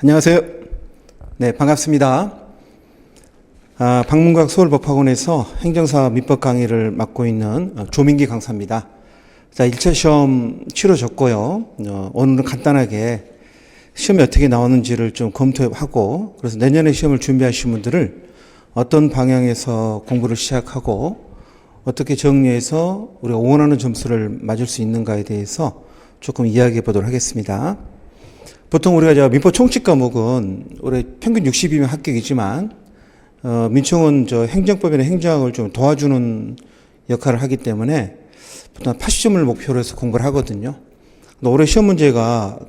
안녕하세요. 네, 반갑습니다. 박문각 서울법학원에서 행정사 민법 강의를 맡고 있는 조민기 강사입니다. 자, 1차 시험 치러졌고요. 오늘은 간단하게 시험이 어떻게 나오는지를 좀 검토하고, 그래서 내년에 시험을 준비하신 분들을 어떤 방향에서 공부를 시작하고 어떻게 정리해서 우리가 원하는 점수를 맞을 수 있는가에 대해서 조금 이야기해 보도록 하겠습니다. 보통 우리가 민법 총칙 과목은 올해 평균 60이면 합격이지만 민총은 행정법이나 행정학을 좀 도와주는 역할을 하기 때문에 보통 80점을 목표로 해서 공부를 하거든요. 올해 시험 문제가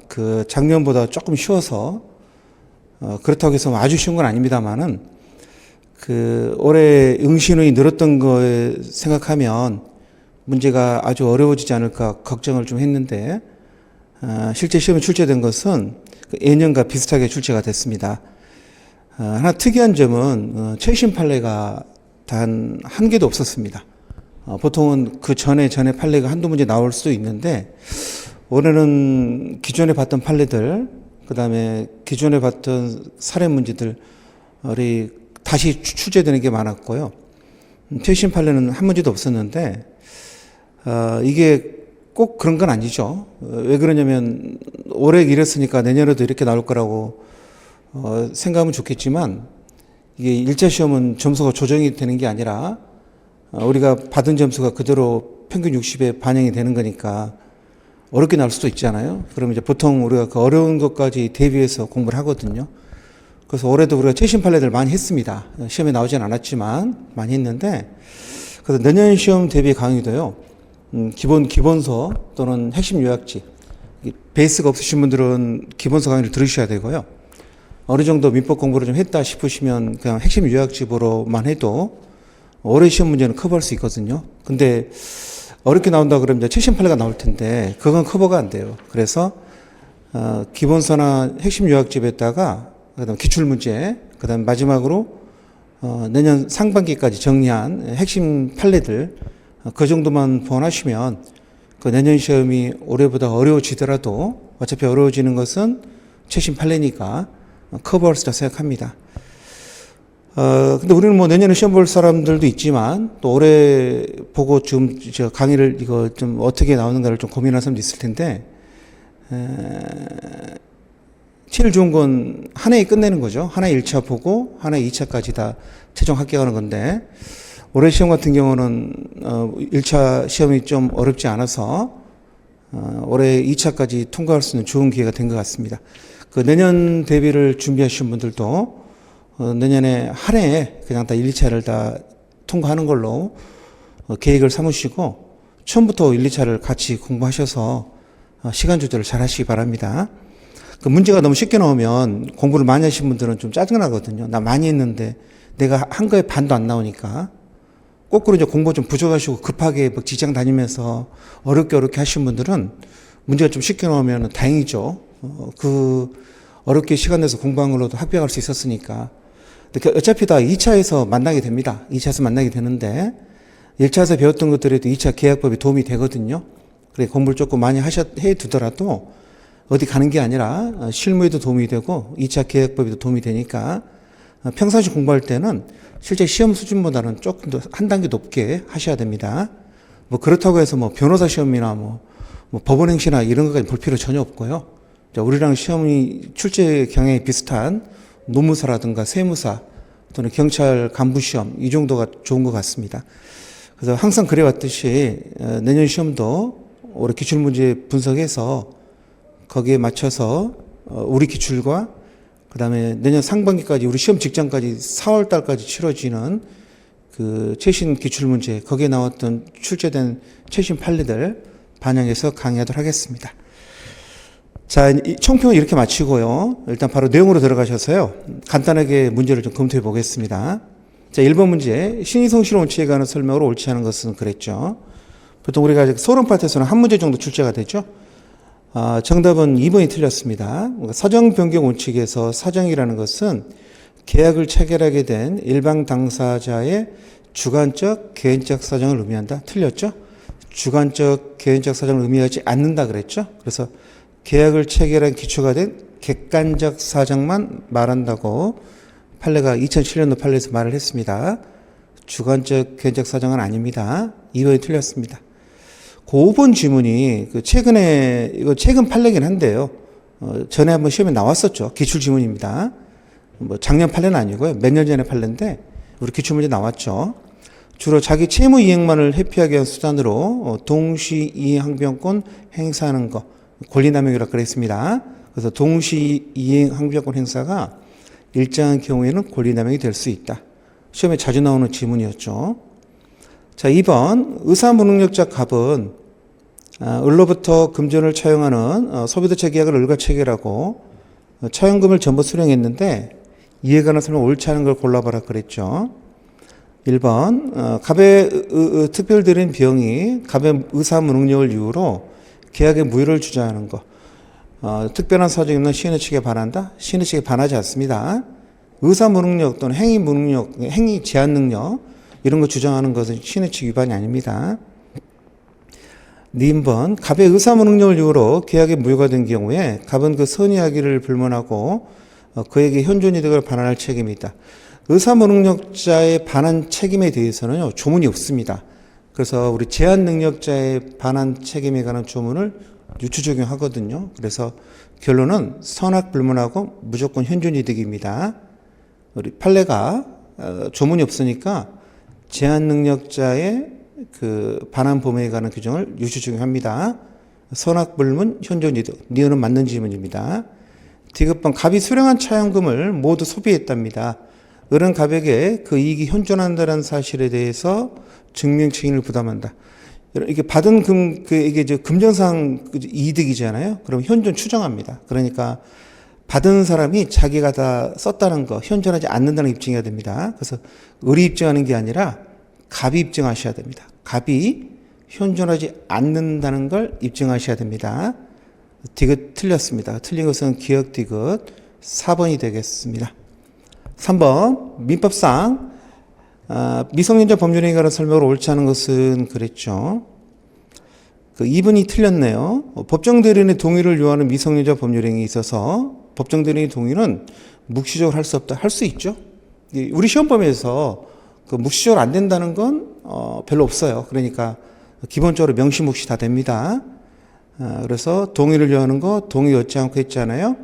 작년보다 조금 쉬워서 그렇다고 해서 아주 쉬운 건 아닙니다만은 올해 응시인원이 늘었던 거에 생각하면 문제가 아주 어려워지지 않을까 걱정을 좀 했는데 실제 시험에 출제된 것은 예년과 비슷하게 출제가 됐습니다. 하나 특이한 점은 최신 판례가 단 한 개도 없었습니다. 보통은 그 전에 판례가 한두 문제 나올 수도 있는데 올해는 기존에 봤던 판례들, 그 다음에 기존에 봤던 사례 문제들이 다시 출제되는 게 많았고요. 최신 판례는 한 문제도 없었는데 이게 꼭 그런 건 아니죠. 왜 그러냐면 올해 이랬으니까 내년에도 이렇게 나올 거라고 생각하면 좋겠지만 이게 1차 시험은 점수가 조정이 되는 게 아니라 우리가 받은 점수가 그대로 평균 60에 반영이 되는 거니까 어렵게 나올 수도 있잖아요. 그러면 이제 보통 우리가 그 어려운 것까지 대비해서 공부를 하거든요. 그래서 올해도 우리가 최신 판례들 많이 했습니다. 시험에 나오진 않았지만 많이 했는데, 그래서 내년 시험 대비 강의도요. 기본서 또는 핵심 요약지, 베이스가 없으신 분들은 기본서 강의를 들으셔야 되고요. 어느 정도 민법 공부를 좀 했다 싶으시면 그냥 핵심 요약집으로만 해도 올해 시험 문제는 커버할 수 있거든요. 근데 어렵게 나온다 그러면 이제 최신 판례가 나올 텐데 그건 커버가 안 돼요. 그래서 기본서나 핵심 요약집에다가 그다음 기출 문제, 그다음 마지막으로 내년 상반기까지 정리한 핵심 판례들, 그 정도만 보완하시면 내년 시험이 올해보다 어려워지더라도 어차피 어려워지는 것은 최신 판례니까 커버할 수 있다고 생각합니다. 근데 우리는 내년에 시험 볼 사람들도 있지만 또 올해 보고 좀 강의를 이거 좀 어떻게 나오는가를 좀 고민하는 사람도 있을 텐데, 제일 좋은 건 한 해에 끝내는 거죠. 한 해 1차 보고 한 해 2차까지 다 최종 합격하는 건데, 올해 시험 같은 경우는 1차 시험이 좀 어렵지 않아서 올해 2차까지 통과할 수 있는 좋은 기회가 된 것 같습니다. 내년 대비를 준비하시는 분들도 내년에 한 해에 그냥 다 1, 2차를 다 통과하는 걸로 계획을 삼으시고 처음부터 1, 2차를 같이 공부하셔서 시간 조절을 잘 하시기 바랍니다. 문제가 너무 쉽게 나오면 공부를 많이 하신 분들은 좀 짜증나거든요. 나 많이 했는데 내가 한 거에 반도 안 나오니까. 거꾸로 이제 공부 좀 부족하시고 급하게 직장 다니면서 어렵게 하신 분들은 문제가 좀 쉽게 나오면 다행이죠. 어렵게 시간 내서 공부한 걸로도 합격할 수 있었으니까. 어차피 다 2차에서 만나게 됩니다. 2차에서 만나게 되는데 1차에서 배웠던 것들에도 2차 계약법이 도움이 되거든요. 그래 공부를 조금 많이 해 두더라도 어디 가는 게 아니라 실무에도 도움이 되고 2차 계약법에도 도움이 되니까 평상시 공부할 때는 실제 시험 수준보다는 조금 더 한 단계 높게 하셔야 됩니다. 그렇다고 해서 변호사 시험이나 법원행시나 이런 것까지 볼 필요 전혀 없고요. 우리랑 시험이 출제 경향이 비슷한 노무사라든가 세무사 또는 경찰 간부 시험 이 정도가 좋은 것 같습니다. 그래서 항상 그래왔듯이 내년 시험도 올해 기출문제 분석해서 거기에 맞춰서 우리 기출과 그 다음에 내년 상반기까지 우리 시험 직전까지 4월 달까지 치러지는 최신 기출문제, 거기에 나왔던 출제된 최신 판례들 반영해서 강의하도록 하겠습니다. 자, 총평을 이렇게 마치고요. 일단 바로 내용으로 들어가셔서요. 간단하게 문제를 좀 검토해 보겠습니다. 자, 1번 문제. 신의성실 원칙에 관한 설명으로 옳지 않은 것은 그랬죠. 보통 우리가 소론 파트에서는 한 문제 정도 출제가 되죠. 정답은 2번이 틀렸습니다. 사정 변경 원칙에서 사정이라는 것은 계약을 체결하게 된 일방 당사자의 주관적, 개인적 사정을 의미한다. 틀렸죠? 주관적, 개인적 사정을 의미하지 않는다 그랬죠? 그래서 계약을 체결한 기초가 된 객관적 사정만 말한다고 판례가 2007년도 판례에서 말을 했습니다. 주관적 객관적 사정은 아닙니다. 2번이 틀렸습니다. 그 5번 지문이 최근에 이거 최근 판례긴 한데요. 전에 한번 시험에 나왔었죠. 기출 지문입니다. 뭐 작년 판례는 아니고요. 몇 년 전에 판례인데 우리 기출 문제 나왔죠. 주로 자기 채무 이행만을 회피하기 위한 수단으로 동시 이행 항변권 행사하는 거 권리남용이라고 그랬습니다. 그래서 동시 이행 항변권 행사가 일정한 경우에는 권리남용이 될 수 있다. 시험에 자주 나오는 지문이었죠. 자, 2번 의사무능력자 갑은 을로부터 금전을 차용하는 소비대체 계약을 을과 체결하고 차용금을 전부 수령했는데 이에 관한 설명 옳지 않은 걸 골라봐라 그랬죠. 1번 갑의 특별드린 비용이 갑의 의사무능력을 이유로 계약의 무효를 주장하는 것. 특별한 사정이 없는 시인의 측에 반한다? 시인의 측에 반하지 않습니다. 의사무능력 또는 행위무능력, 행위 제한 능력 이런 거 주장하는 것은 시인의 측 위반이 아닙니다. 2번 갑의 의사무능력을 이유로 계약이 무효가 된 경우에 갑은 그 선의하기를 불문하고 그에게 현존이득을 반환할 책임이 있다. 의사무능력자의 반환 책임에 대해서는 조문이 없습니다. 그래서 우리 제한능력자의 반환 책임에 관한 조문을 유추 적용하거든요. 그래서 결론은 선악불문하고 무조건 현존이득입니다. 우리 판례가 조문이 없으니까 제한능력자의 그 반환 범위에 관한 규정을 유추 적용합니다. 선악불문 현존이득. 니은은 맞는 지문입니다. 디귿번 갑이 수령한 차용금을 모두 소비했답니다. 을은 갑에게 그 이익이 현존한다는 사실에 대해서 증명 책임을 부담한다. 이게 받은 이게 금전상 이득이잖아요. 그럼 현존 추정합니다. 그러니까 받은 사람이 자기가 다 썼다는 거, 현존하지 않는다는 입증해야 됩니다. 그래서 을이 입증하는 게 아니라 갑이 입증하셔야 됩니다. 갑이 현존하지 않는다는 걸 입증하셔야 됩니다. 디귿 틀렸습니다. 틀린 것은 기억 디귿 4번이 되겠습니다. 3번 민법상 미성년자 법률행위에 관한 설명을 옳지 않은 것은 그랬죠. 그 2번이 틀렸네요. 법정 대리인의 동의를 요하는 미성년자 법률행위에 있어서 법정 대리인의 동의는 묵시적으로 할 수 없다. 할 수 있죠. 우리 시험범위에서 그 묵시적으로 안 된다는 건 별로 없어요. 그러니까 기본적으로 명시묵시 다 됩니다. 그래서 동의를 요하는 거 동의 얻지 않고 했잖아요.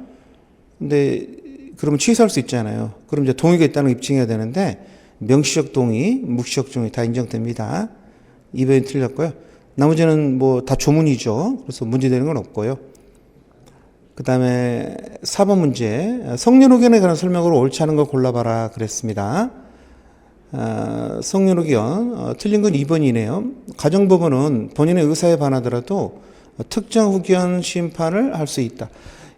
근데 그러면 취소할 수 있잖아요. 그럼 이제 동의가 있다는 걸 입증해야 되는데 명시적 동의, 묵시적 동의 다 인정됩니다. 2번이 틀렸고요. 나머지는 뭐 다 조문이죠. 그래서 문제되는 건 없고요. 그 다음에 4번 문제. 성년 후견에 관한 설명으로 옳지 않은 걸 골라봐라 그랬습니다. 성년 후견 틀린 건 2번이네요. 가정법원은 본인의 의사에 반하더라도 특정 후견 심판을 할 수 있다.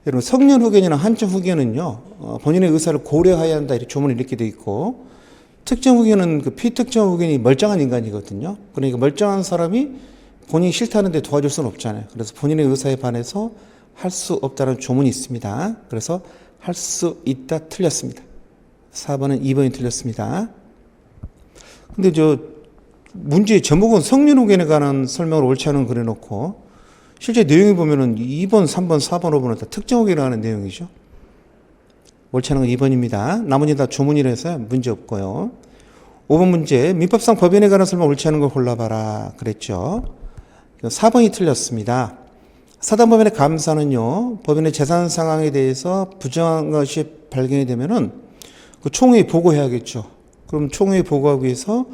여러분 성년 후견이나 한정 후견은요 본인의 의사를 고려해야 한다 이렇게 조문이 이렇게 돼 있고 특정 후견은 그 피특정 후견이 멀쩡한 인간이거든요. 그러니까 멀쩡한 사람이 본인이 싫다는데 도와줄 수는 없잖아요. 그래서 본인의 의사에 반해서 할 수 없다는 조문이 있습니다. 그래서 할 수 있다 틀렸습니다. 4번은 2번이 틀렸습니다. 근데 문제의 제목은 성년 후견에 관한 설명을 옳지 않은 걸 그려놓고 실제 내용을 보면은 2번, 3번, 4번, 5번은 다 특정 후견에 관한 내용이죠. 옳지 않은 건 2번입니다. 나머지 다 조문이라서 문제 없고요. 5번 문제, 민법상 법인에 관한 설명 옳지 않은 걸 골라봐라 그랬죠. 4번이 틀렸습니다. 사단법인의 감사는요, 법인의 재산 상황에 대해서 부정한 것이 발견이 되면은 그 총회에 보고해야겠죠. 그럼 총회에 보고하기 위해서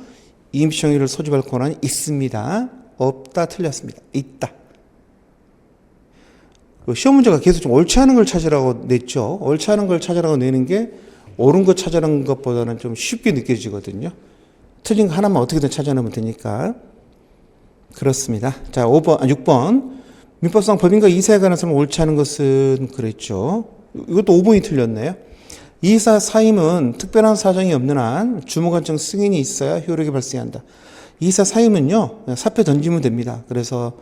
임시정의를 소집할 권한이 있습니다. 없다 틀렸습니다. 있다. 시험 문제가 계속 좀 옳지 않은 걸 찾으라고 냈죠. 옳지 않은 걸 찾으라고 내는 게 옳은 것 찾아내는 것보다는 좀 쉽게 느껴지거든요. 틀린 거 하나만 어떻게든 찾아내면 되니까. 그렇습니다. 자, 6번. 민법상 법인과 이사에 관한 설명 옳지 않은 것은 그랬죠. 이것도 5번이 틀렸네요. 이사 사임은 특별한 사정이 없는 한 주무관청 승인이 있어야 효력이 발생한다. 이사 사임은요, 사표 던지면 됩니다. 그래서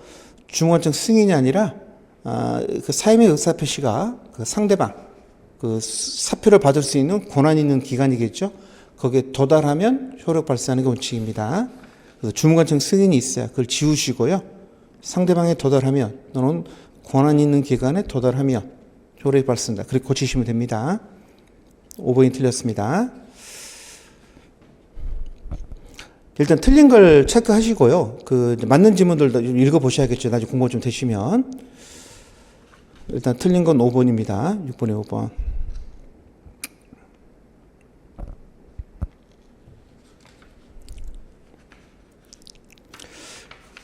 주무관청 승인이 아니라 그 사임의 의사 표시가 그 상대방 그 사표를 받을 수 있는 권한 있는 기관이겠죠. 거기에 도달하면 효력 발생하는 게 원칙입니다. 그래서 주무관청 승인이 있어야 그걸 지우시고요. 상대방에 도달하면 또는 권한 있는 기관에 도달하면 효력이 발생한다. 그렇게 고치시면 됩니다. 5번이 틀렸습니다. 일단 틀린 걸 체크하시고요. 맞는 지문들도 좀 읽어보셔야겠죠. 나중에 공부 좀 되시면. 일단 틀린 건 5번입니다. 6번에 5번.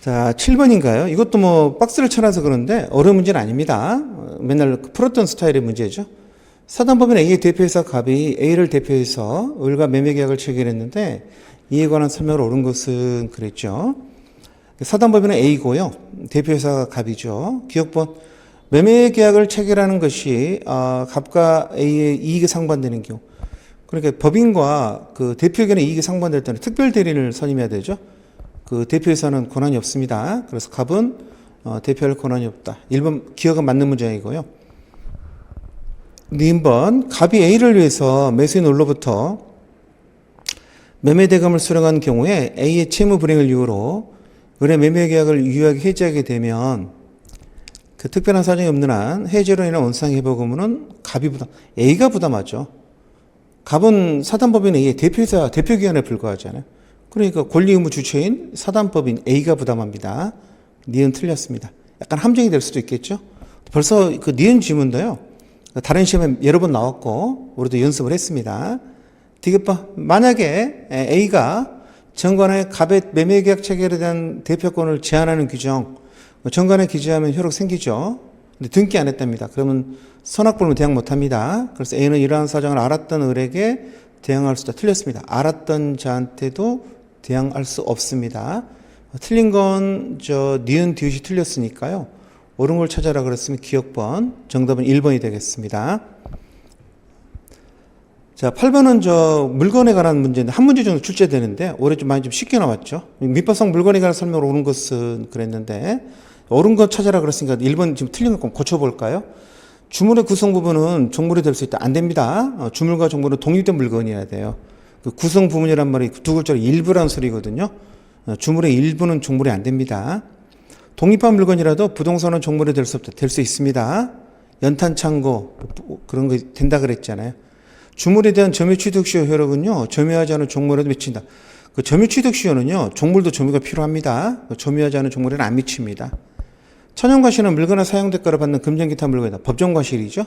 자, 7번인가요? 이것도 뭐 박스를 쳐놔서 그런데 어려운 문제는 아닙니다. 맨날 풀었던 스타일의 문제죠. 사단법인 A의 대표이사 갑이 A를 대표해서 을과 매매계약을 체결했는데 이에 관한 설명을 옳은 것은 그랬죠. 사단법인은 A고요. 대표이사가 갑이죠. 기억번 매매계약을 체결하는 것이 갑과 A의 이익이 상반되는 경우. 그러니까 법인과 그 대표견의 이익이 상반될 때는 특별 대리인을 선임해야 되죠. 그 대표이사는 권한이 없습니다. 그래서 갑은 대표할 권한이 없다. 1번 기억은 맞는 문장이고요. 니은번 갑이 A를 위해서 매수인 을로부터 매매대금을 수령한 경우에 A의 채무 불이행을 이유로 을의 매매계약을 유효하게 해지하게 되면 그 특별한 사정이 없는 한 해지로 인한 원상회복 의무는 갑이 A가 부담하죠. 갑은 사단법인 A의 대표이사, 대표기관에 불과하잖아요. 그러니까 권리의무 주체인 사단법인 A가 부담합니다. 니은 틀렸습니다. 약간 함정이 될 수도 있겠죠. 벌써 그 니은 지문도요. 다른 시험에 여러 번 나왔고 우리도 연습을 했습니다. 디귿번 만약에 A가 정관의 갑의 매매계약 체결에 대한 대표권을 제한하는 규정 정관에 기재하면 효력 생기죠. 근데 등기 안 했답니다. 그러면 선악불문 대항 못합니다. 그래서 A는 이러한 사정을 알았던 을에게 대항할 수 있다. 틀렸습니다. 알았던 자한테도 대항할 수 없습니다. 틀린 건 니은 디귿이 틀렸으니까요. 옳은 걸 찾아라 그랬으면 기억번 정답은 1번이 되겠습니다. 자, 8번은 물건에 관한 문제인데 한 문제 정도 출제되는데 올해 좀 많이 좀 쉽게 나왔죠. 민법상 물건에 관한 설명을 옳은 것은 그랬는데 옳은 것 찾아라 그랬으니까 1번 지금 틀린 거 고쳐볼까요? 주물의 구성 부분은 종물이 될 수 있다. 안 됩니다. 주물과 종물은 독립된 물건이어야 돼요. 그 구성 부분이란 말이 두 글자로 일부란 소리거든요. 주물의 일부는 종물이 안 됩니다. 독립한 물건이라도 부동산은 종물이 될 수 없다. 될 수 있습니다. 연탄 창고 그런 거 된다 그랬잖아요. 주물에 대한 점유취득시효 효력은요. 점유하지 않은 종물에도 미친다. 그 점유취득시효는요. 종물도 점유가 필요합니다. 점유하지 않은 종물에는 안 미칩니다. 천연과실은 물건의 사용대가를 받는 금전기타 물건이다. 법정과실이죠.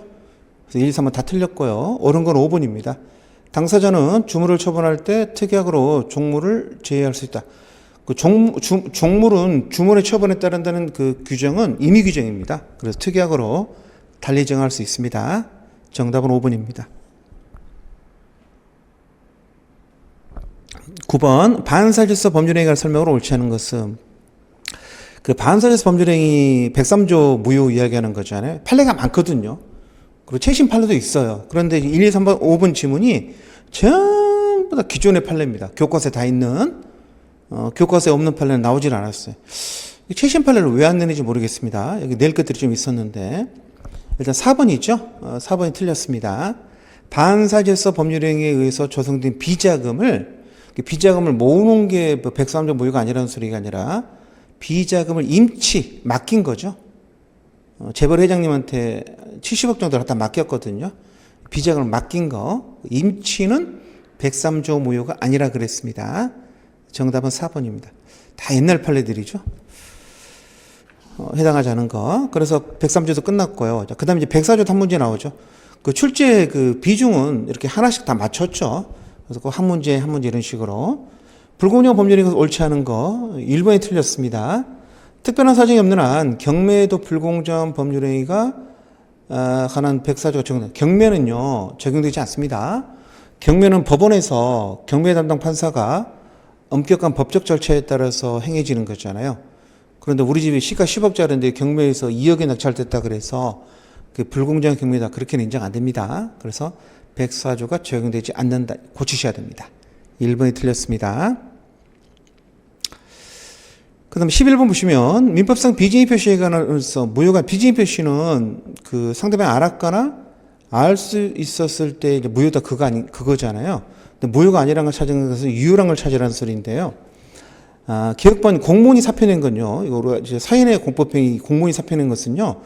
그래서 1, 2, 3번 다 틀렸고요. 옳은 건 5번입니다. 당사자는 주물을 처분할 때 특약으로 종물을 제외할 수 있다. 그 종물은 주물의 처분에 따른다는 그 규정은 임의 규정입니다. 그래서 특약으로 달리 정할 수 있습니다. 정답은 5번입니다. 9번 반사질서 법률행위에 관한 설명을 옳지 않은 것은 그 반사질서 법률행위 103조 무효 이야기하는 거잖아요. 판례가 많거든요. 그리고 최신 판례도 있어요. 그런데 1, 2, 3번, 5번 지문이 전부 다 기존의 판례입니다. 교과서에 다 있는 교과서에 없는 판례는 나오질 않았어요. 최신 판례를 왜 안 내는지 모르겠습니다. 여기 낼 것들이 좀 있었는데 일단 4번이 있죠. 4번이 틀렸습니다. 반사질서 법률행위에 의해서 조성된 비자금을 모으는 게 103조 무효가 아니라는 소리가 아니라 비자금을 임치 맡긴 거죠. 재벌 회장님한테 70억 정도 갖다 맡겼거든요. 비자금을 맡긴 거 임치는 103조 무효가 아니라 그랬습니다. 정답은 4번입니다. 다 옛날 판례들이죠. 해당하지 않은 거. 그래서 103조도 끝났고요. 그 다음에 이제 104조도 한 문제 나오죠. 그 출제 그 비중은 이렇게 하나씩 다 맞췄죠. 그래서 그 한 문제 이런 식으로. 불공정 법률이 옳지 않은 거 1번이 틀렸습니다. 특별한 사정이 없는 한 경매에도 불공정 법률행위가 관한 104조가 적용된다. 경매는요 적용되지 않습니다. 경매는 법원에서 경매 담당 판사가 엄격한 법적 절차에 따라서 행해지는 거잖아요. 그런데 우리 집이 시가 10억짜리인데 경매에서 2억에 낙찰됐다 그래서 그 불공정 경매다 그렇게는 인정 안 됩니다. 그래서 104조가 적용되지 않는다. 고치셔야 됩니다. 1번이 틀렸습니다. 그 다음에 11번 보시면 민법상 비진의 표시에 관해서 무효가 비진의 표시는 그 상대방이 알았거나 알 수 있었을 때 이제 무효다 그거잖아요. 근데 무효가 아니라는 걸 찾는 것은 유효한 걸 찾으라는 소리인데요. 기억번 공무원이 사표낸 건요. 이거 우리가 이제 사인의 공법행위 공무원이 사표낸 것은요.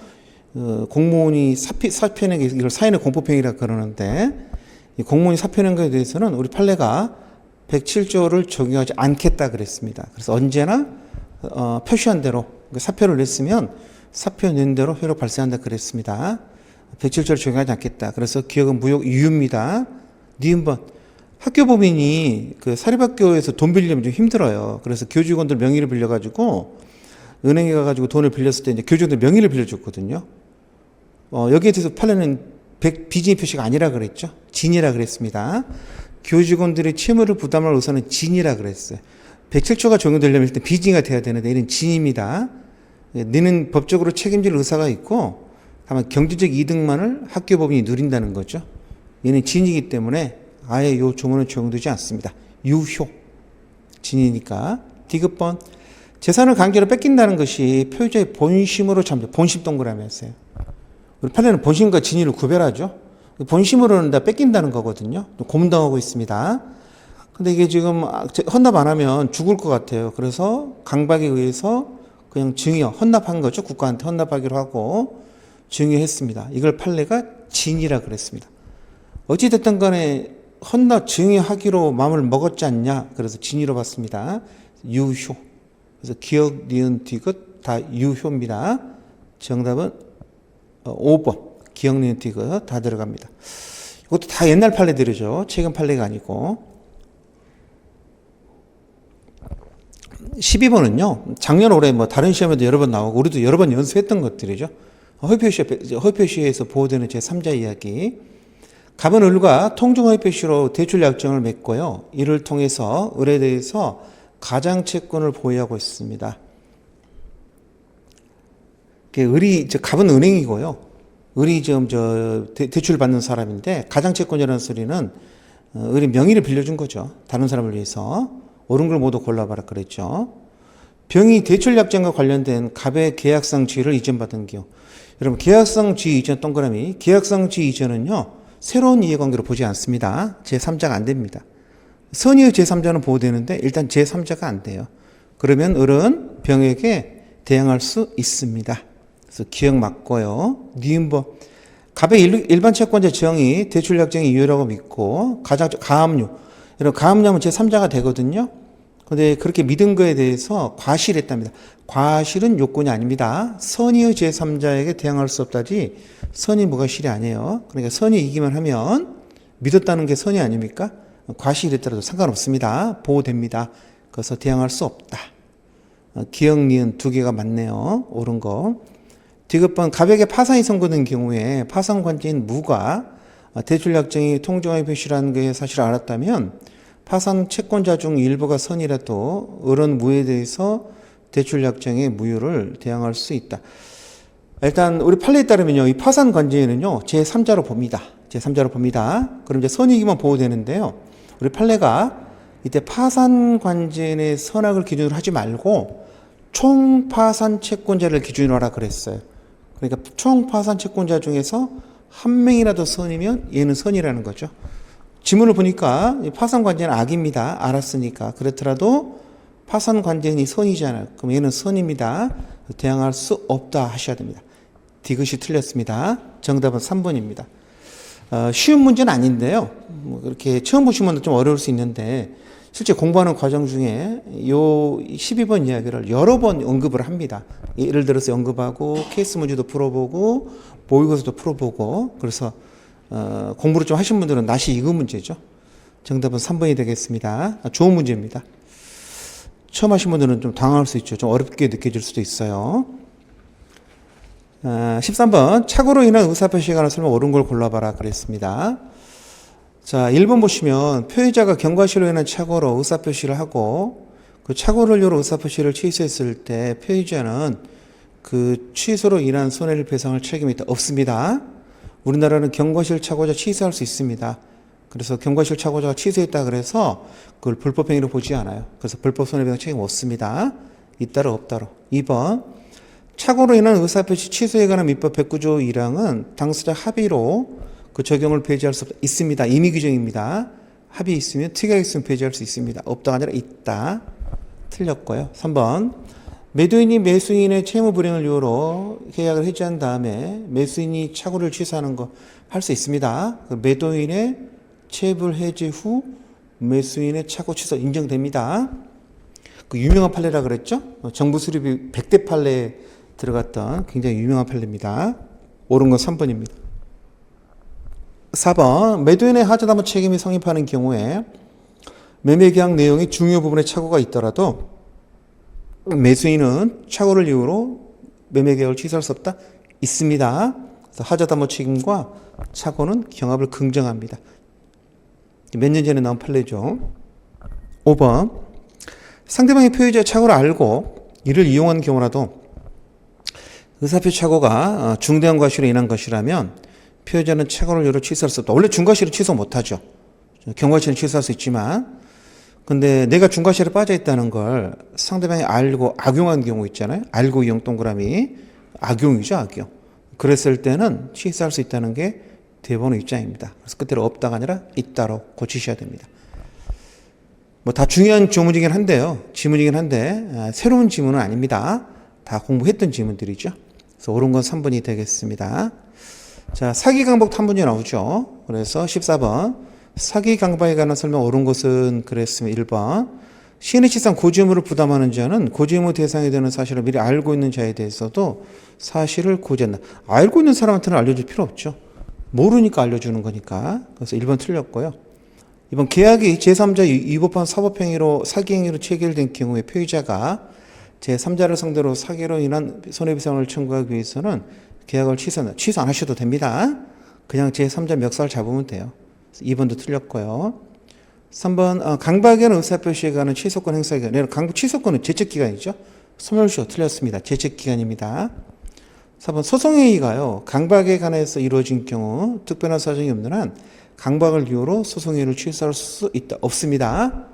공무원이 사표낸 게 이걸 사인의 공포행위라 그러는데 이 공무원이 사표낸 것에 대해서는 우리 판례가 107조를 적용하지 않겠다 그랬습니다. 그래서 언제나 표시한 대로 사표를 냈으면 사표 낸 대로 효력 발생한다 그랬습니다. 107조를 적용하지 않겠다. 그래서 기억은 무효 이유입니다. 니은번 학교법인이 그 사립학교에서 돈 빌리면 좀 힘들어요. 그래서 교직원들 명의를 빌려가지고 은행에 가가지고 돈을 빌렸을 때 이제 교직원들 명의를 빌려줬거든요. 여기에 대해서 판례는 비진의 표시가 아니라 그랬죠. 진이라 그랬습니다. 교직원들의 채무를 부담할 의사는 진이라 그랬어요. 107조가 적용되려면 일단 비진이가 돼야 되는데 이는 진입니다. 너는 법적으로 책임질 의사가 있고 다만 경제적 이득만을 학교법인이 누린다는 거죠. 얘는 진이기 때문에 아예 이 조문은 적용되지 않습니다. 유효. 진이니까. 디귿번 재산을 강제로 뺏긴다는 것이 표의자의 본심으로 잠재 본심 동그라미였어요. 우리 판례는 본심과 진위를 구별하죠. 본심으로는 다 뺏긴다는 거거든요. 고문당하고 있습니다. 근데 이게 지금 헌납 안 하면 죽을 것 같아요. 그래서 강박에 의해서 그냥 증여, 헌납한 거죠. 국가한테 헌납하기로 하고 증여했습니다. 이걸 판례가 진이라 그랬습니다. 어찌됐든 간에 헌납 증여하기로 마음을 먹었지 않냐. 그래서 진이로 봤습니다. 유효. 그래서 기억, 니은, 디귿 다 유효입니다. 정답은 5번. 기억, 니은, 디귿 다 들어갑니다. 이것도 다 옛날 판례들이죠. 최근 판례가 아니고. 12번은요. 작년 올해 뭐 다른 시험에도 여러 번 나오고 우리도 여러 번 연수했던 것들이죠. 허위표시에서 보호되는 제3자 이야기. 갑은 을과 통중 허위표시로 대출 약정을 맺고요. 이를 통해서 을에 대해서 가장채권을 보유하고 있습니다. 갑은 은행이고요. 을이 지금 대출 받는 사람인데 가장채권이라는 소리는 을이 명의를 빌려준 거죠. 다른 사람을 위해서. 옳은 걸 모두 골라봐라 그랬죠. 병이 대출 약정과 관련된 갑의 계약상 지위를 이전받은 경우. 여러분 계약상 지위 이전 동그라미. 계약상 지위 이전은요. 새로운 이해관계로 보지 않습니다. 제3자가 안 됩니다. 선의의 제3자는 보호되는데 일단 제3자가 안 돼요. 그러면 을은 병에게 대항할 수 있습니다. 그래서 기억 맞고요. 니은번 갑의 일반 채권자 정의 대출 약정의 이유라고 믿고 가압류. 여러분 가압류하면 제3자가 되거든요. 그런데 그렇게 믿은 거에 대해서 과실했답니다. 과실은 요건이 아닙니다. 선의의 제3자에게 대항할 수 없다지 선의 무과실이 아니에요. 그러니까 선의 이기만 하면 믿었다는 게 선의 아닙니까? 과실했더라도 상관없습니다. 보호됩니다. 그래서 대항할 수 없다. 기억, 니은 두 개가 맞네요. 옳은 거. 디귿번 갑에게 파산이 선고된 경우에 파산관계인 무가 대출약정이 통정의 표시라는 게 사실을 알았다면 파산 채권자 중 일부가 선이라도 을은 무에 대해서 대출약정의 무효를 대항할 수 있다. 일단 우리 판례에 따르면요, 이 파산 관계는요 제3자로 봅니다. 제3자로 봅니다. 그럼 이제 선이기만 보호되는데요. 우리 판례가 이때 파산 관계의 선악을 기준으로 하지 말고 총 파산 채권자를 기준으로 하라 그랬어요. 그러니까 총 파산 채권자 중에서 한 명이라도 선이면 얘는 선이라는 거죠. 지문을 보니까 파산 관계는 악입니다. 알았으니까. 그렇더라도 파산 관계는 선이잖아요. 그럼 얘는 선입니다. 대항할 수 없다 하셔야 됩니다. 디귿이 틀렸습니다. 정답은 3번입니다. 쉬운 문제는 아닌데요. 그렇게 처음 보시면 좀 어려울 수 있는데 실제 공부하는 과정 중에 요 12번 이야기를 여러 번 언급을 합니다. 예를 들어서 언급하고 케이스 문제도 풀어보고 모의고사도 풀어보고 그래서 공부를 좀 하신 분들은 낯이 익은 문제죠. 정답은 3번이 되겠습니다. 좋은 문제입니다. 처음 하신 분들은 좀 당황할 수 있죠. 좀 어렵게 느껴질 수도 있어요. 13번 착오로 인한 의사표시에 관한 설명 옳은 걸 골라봐라 그랬습니다. 자, 1번 보시면 표의자가 경과실로 인한 착오로 의사표시를 하고 그 착오를 이유로 의사표시를 취소했을 때 표의자는 그 취소로 인한 손해를 배상할 책임이 있다. 없습니다. 우리나라는 경과실 착오자 취소할 수 있습니다. 그래서 경과실 착오자가 취소했다 그래서 그걸 불법행위로 보지 않아요. 그래서 불법 손해배상 책임 없습니다. 있다로 없다로. 2번 착오로 인한 의사표시 취소에 관한 민법 109조 1항은 당사자 합의로 그 적용을 폐지할 수 없다. 있습니다. 임의 규정입니다. 합의 있으면 특약이 있으면 폐지할 수 있습니다. 없다가 아니라 있다. 틀렸고요. 3번 매도인이 매수인의 채무 불이행을 이유로 계약을 해지한 다음에 매수인이 착오를 취소하는 거 할 수 있습니다. 매도인의 채불 해지 후 매수인의 착오 취소 인정됩니다. 그 유명한 판례라 그랬죠? 정부 수립이 100대 판례에 들어갔던 굉장히 유명한 판례입니다. 옳은 건 3번입니다. 4번 매도인의 하자담보 책임이 성립하는 경우에 매매계약 내용의 중요 부분에 착오가 있더라도 매수인은 착오를 이유로 매매계약을 취소할 수 없다? 있습니다. 그래서 하자담보 책임과 착오는 경합을 긍정합니다. 몇 년 전에 나온 판례죠. 5번 상대방의 표의자의 착오를 알고 이를 이용한 경우라도 의사표 착오가 중대한 과실로 인한 것이라면 표의자는 착오를 이유로 취소할 수 없다. 원래 중과실은 취소 못하죠. 경과실은 취소할 수 있지만 근데 내가 중과실에 빠져 있다는 걸 상대방이 알고 악용한 경우 있잖아요. 알고 이용 동그라미 악용이죠. 악용. 그랬을 때는 취소할 수 있다는 게 대법원의 입장입니다. 그래서 그때로 없다가 아니라 있다로 고치셔야 됩니다. 뭐 다 중요한 조문이긴 한데요. 지문이긴 한데 새로운 지문은 아닙니다. 다 공부했던 지문들이죠. 그래서 옳은 건 3번이 되겠습니다. 자, 사기 강박 탐문이 나오죠. 그래서 14번 사기 강박에 관한 설명 옳은 것은 그랬으면 1번 시인의 치상 고지의무를 부담하는 자는 고지의무 대상이 되는 사실을 미리 알고 있는 자에 대해서도 사실을 고지한다. 알고 있는 사람한테는 알려줄 필요 없죠. 모르니까 알려주는 거니까. 그래서 1번 틀렸고요. 이번 계약이 제3자 위법한 사법행위로 사기행위로 체결된 경우에 표의자가 제3자를 상대로 사기로 인한 손해배상을 청구하기 위해서는 계약을 취소 안 하셔도 됩니다. 그냥 제3자 멱살 잡으면 돼요. 2번도 틀렸고요. 3번 강박에는 의사표시에 관한 취소권 행사기간. 강박 취소권은 제책기간이죠. 소멸시효 틀렸습니다. 제책기간입니다. 4번 소송행위가요. 강박에 관해서 이루어진 경우 특별한 사정이 없는 한 강박을 이유로 소송행위를 취소할 수 있다. 없습니다.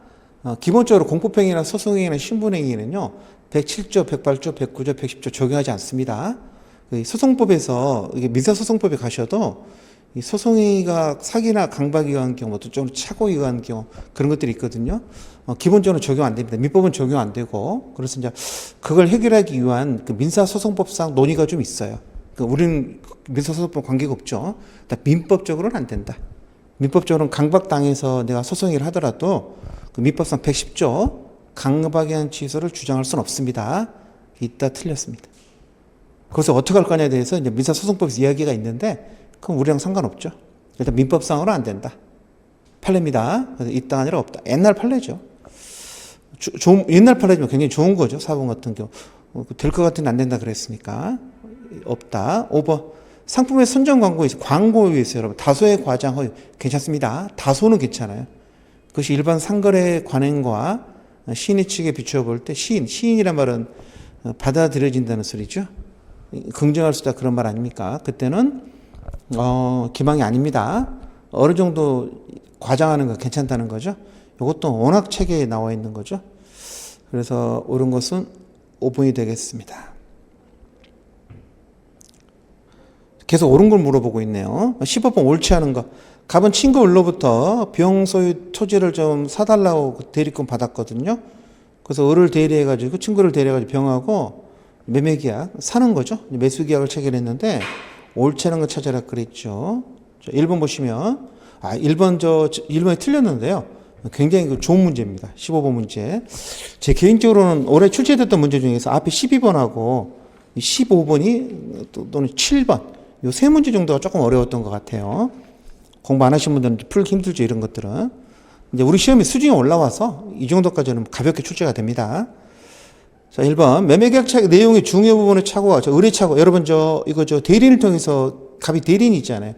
기본적으로 공법행위나 소송행위나 신분행위는요. 107조, 108조, 109조, 110조 적용하지 않습니다. 소송법에서 민사소송법에 가셔도 이 소송행위가 사기나 강박에 의한 경우, 어떤 쪽으로 착오에 의한 경우 그런 것들이 있거든요. 기본적으로 적용 안 됩니다. 민법은 적용 안 되고 그래서 이제 그걸 해결하기 위한 그 민사소송법상 논의가 좀 있어요. 우리는 민사소송법 관계가 없죠. 민법적으로는 안 된다. 민법적으로는 강박당해서 내가 소송행위를 하더라도 그 민법상 110조 강박에 의한 취소를 주장할 수는 없습니다. 이따 틀렸습니다. 그래서 어떻게 할 거냐에 대해서 이제 민사소송법에서 이야기가 있는데 그럼 우리랑 상관없죠. 일단 민법상으로 안 된다. 판례입니다. 그래서 있다 아니라 없다. 옛날 판례죠. 옛날 판례지만 굉장히 좋은 거죠. 사본 같은 경우. 될 것 같은데 안 된다 그랬으니까. 없다. 5번. 상품의 선정 광고에서 광고에 의해서 여러분 다소의 과장 허위 괜찮습니다. 다소는 괜찮아요. 그것이 일반 상거래 관행과 시인 측에 비추어 볼 때 시인이란 말은 받아들여진다는 소리죠. 긍정할 수 있다 그런 말 아닙니까? 그때는 기망이 아닙니다. 어느 정도 과장하는 거 괜찮다는 거죠. 이것도 워낙 책에 나와 있는 거죠. 그래서 옳은 것은 5번이 되겠습니다. 계속 옳은 걸 물어보고 있네요. 15번 옳지 않은 거. 갑은 친구 을로부터 병 소유 토지를 좀 사달라고 대리권 받았거든요. 그래서 을을 대리해가지고 친구를 대리해가지고 병하고 매매계약 사는 거죠. 매수계약을 체결했는데 옳지 않은 거 찾아라 그랬죠. 1번 보시면 1번이 틀렸는데요. 굉장히 좋은 문제입니다. 15번 문제. 제 개인적으로는 올해 출제됐던 문제 중에서 앞에 12번하고 15번이 또는 7번 이 세 문제 정도가 조금 어려웠던 것 같아요. 공부 안 하신 분들은 풀기 힘들죠. 이런 것들은. 이제 우리 시험이 수준이 올라와서 이 정도까지는 가볍게 출제가 됩니다. 자, 1번. 매매계약 내용의 중요 부분의 착오가, 의뢰착오. 여러분, 대리인을 통해서, 갑이 대리인이 있잖아요.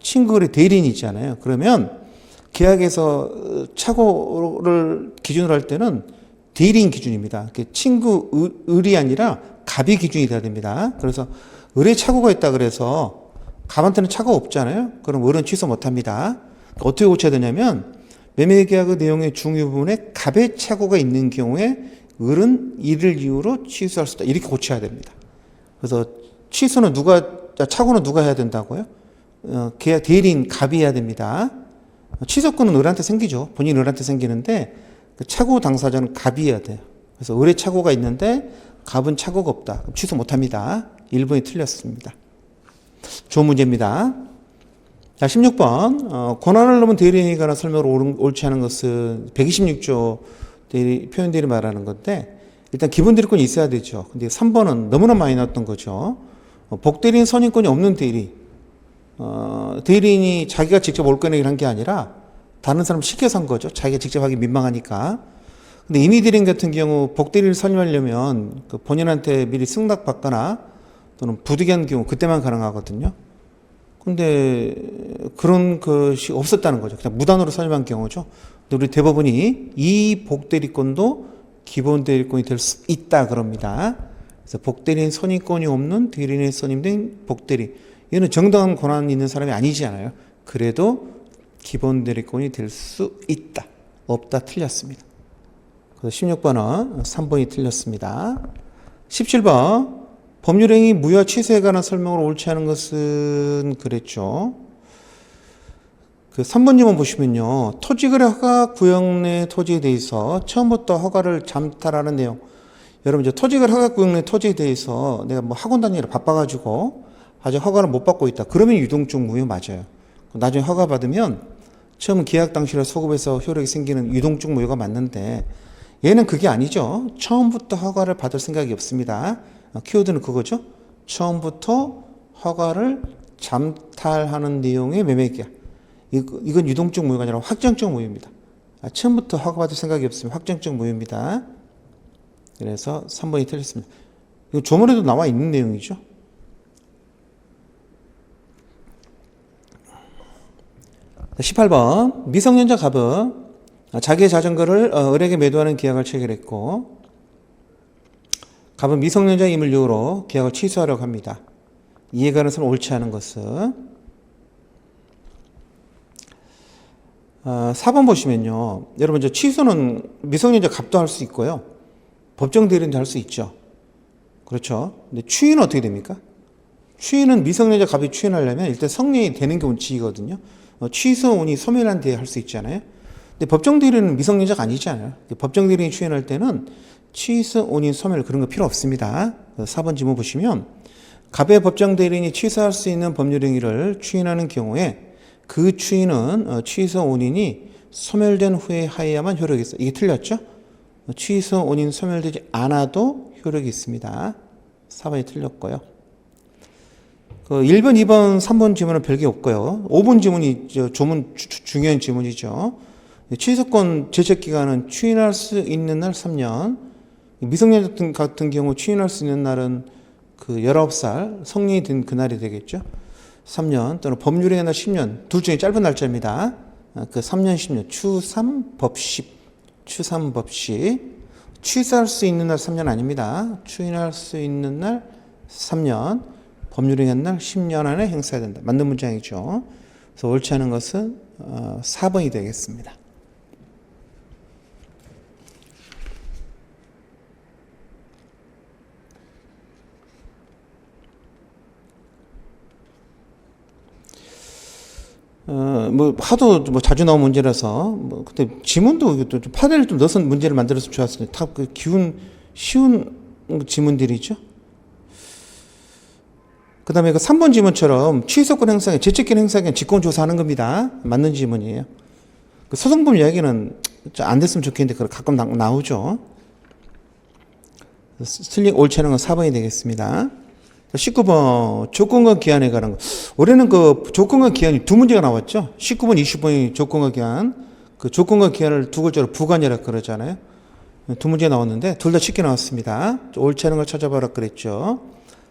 친구의 대리인이 있잖아요. 그러면 계약에서 착오를 기준으로 할 때는 대리인 기준입니다. 친구 을이 아니라 갑이 기준이 돼야 됩니다. 그래서 의뢰착오가 있다 그래서 갑한테는 착오가 없잖아요. 그럼 을은 취소 못 합니다. 어떻게 고쳐야 되냐면 매매계약의 내용의 중요 부분에 갑의 착오가 있는 경우에 을은 이를 이유로 취소할 수 있다. 이렇게 고쳐야 됩니다. 그래서 착오는 누가 해야 된다고요? 계약 대리인 갑이 해야 됩니다. 취소권은 을한테 생기죠. 본인 을한테 생기는데 그 착오 당사자는 갑이 해야 돼요. 그래서 을의 착오가 있는데 갑은 착오가 없다. 그럼 취소 못합니다. 1번이 틀렸습니다. 좋은 문제입니다. 자, 16번. 권한을 넘은 대리인에 관한 설명으로 옳지 않은 것은 126조 표현 대리 말하는 건데, 일단 기본 대리권이 있어야 되죠. 근데 3번은 너무나 많이 나왔던 거죠. 복대리인 선임권이 없는 대리. 대리인이 자기가 직접 올권내기를 한 게 아니라 다른 사람 시켜서 한 거죠. 자기가 직접 하기 민망하니까. 근데 임의 대리인 같은 경우 복대리를 선임하려면 그 본인한테 미리 승낙받거나 또는 부득이한 경우 그때만 가능하거든요. 근데 그런 것이 없었다는 거죠. 그냥 무단으로 선임한 경우죠. 근데 우리 대법원이 이 복대리권도 기본 대리권이 될 수 있다 그럽니다. 그래서 복대리인 선임권이 없는 대리인에 선임된 복대리. 얘는 정당한 권한이 있는 사람이 아니잖아요. 그래도 기본 대리권이 될 수 있다. 없다 틀렸습니다. 그래서 16번은 3번이 틀렸습니다. 17번. 법률행위 무효 취소에 관한 설명으로 옳지 않은 것은 그랬죠. 그 3번 지문 보시면요. 토지거래 허가 구역 내 토지에 대해서 처음부터 허가를 잠탈하는 내용. 여러분 이제 토지거래 허가 구역 내 토지에 대해서 내가 뭐 학원 다니느라 바빠가지고 아직 허가를 못 받고 있다. 그러면 유동적 무효 맞아요. 나중에 허가 받으면 처음 계약 당시에 소급해서 효력이 생기는 유동적 무효가 맞는데 얘는 그게 아니죠. 처음부터 허가를 받을 생각이 없습니다. 키워드는 그거죠. 처음부터 허가를 잠탈하는 내용의 매매계약. 이건 유동적 무효가 아니라 확정적 무효입니다. 처음부터 허가받을 생각이 없으면 확정적 무효입니다. 그래서 3번이 틀렸습니다. 이거 조문에도 나와 있는 내용이죠. 자, 18번. 미성년자 갑은 자기의 자전거를 을에게 매도하는 계약을 체결했고 갑은 미성년자임을 이유로 계약을 취소하려고 합니다. 이에 관해서는 옳지 않은 것은 4번 보시면요. 여러분 이제 취소는 미성년자 갑도 할 수 있고요. 법정 대리인도 할 수 있죠. 그렇죠. 근데 추인은 어떻게 됩니까? 추인은 미성년자 갑이 추인하려면 일단 성년이 되는 게 원칙이거든요. 취소 운이 소멸한 뒤에 할 수 있잖아요. 근데 법정 대리인은 미성년자가 아니잖아요. 법정 대리인이 추인할 때는 취소 운이 소멸 그런 거 필요 없습니다. 4번 지문 보시면 갑의 법정 대리인이 취소할 수 있는 법률 행위를 추인하는 경우에 그 추인은 취소 원인이 소멸된 후에 하여야만 효력이 있어. 이게 틀렸죠? 취소 원인 소멸되지 않아도 효력이 있습니다. 4번이 틀렸고요. 1번, 2번, 3번 지문은 별게 없고요. 5번 지문이 조문 중요한 지문이죠. 취소권 제척기간은 추인할 수 있는 날 3년. 미성년 같은 경우 추인할 수 있는 날은 그 19살 성년이 된 그날이 되겠죠. 3년 또는 법률행위 날 10년 둘 중에 짧은 날짜입니다. 그 3년 10년 추삼법십 취소할 수 있는 날 3년 아닙니다. 추인할 수 있는 날 3년 법률행위 날 10년 안에 행사해야 된다. 맞는 문장이죠. 그래서 옳지 않은 것은 4번이 되겠습니다. 뭐 하도 뭐 자주 나온 문제라서 뭐 그때 지문도 좀 파대를 좀 넣어서 문제를 만들었으면 좋았습니다. 다 그 쉬운 지문들이죠. 그다음에 그 3번 지문처럼 취소권 행사에 제척권 행사에 직권 조사하는 겁니다. 맞는 지문이에요. 그 소송법 이야기는 안 됐으면 좋겠는데 가끔 나오죠. 틀린 옳지 않은 건 4번이 되겠습니다. 19번 조건과 기한에 관한 거. 올해는 그 조건과 기한이 두 문제가 나왔죠. 19번, 20번이 조건과 기한. 그 조건과 기한을 두 글자로 부관이라 그러잖아요. 두 문제 나왔는데 둘 다 쉽게 나왔습니다. 옳지 않은 걸 찾아봐라 그랬죠.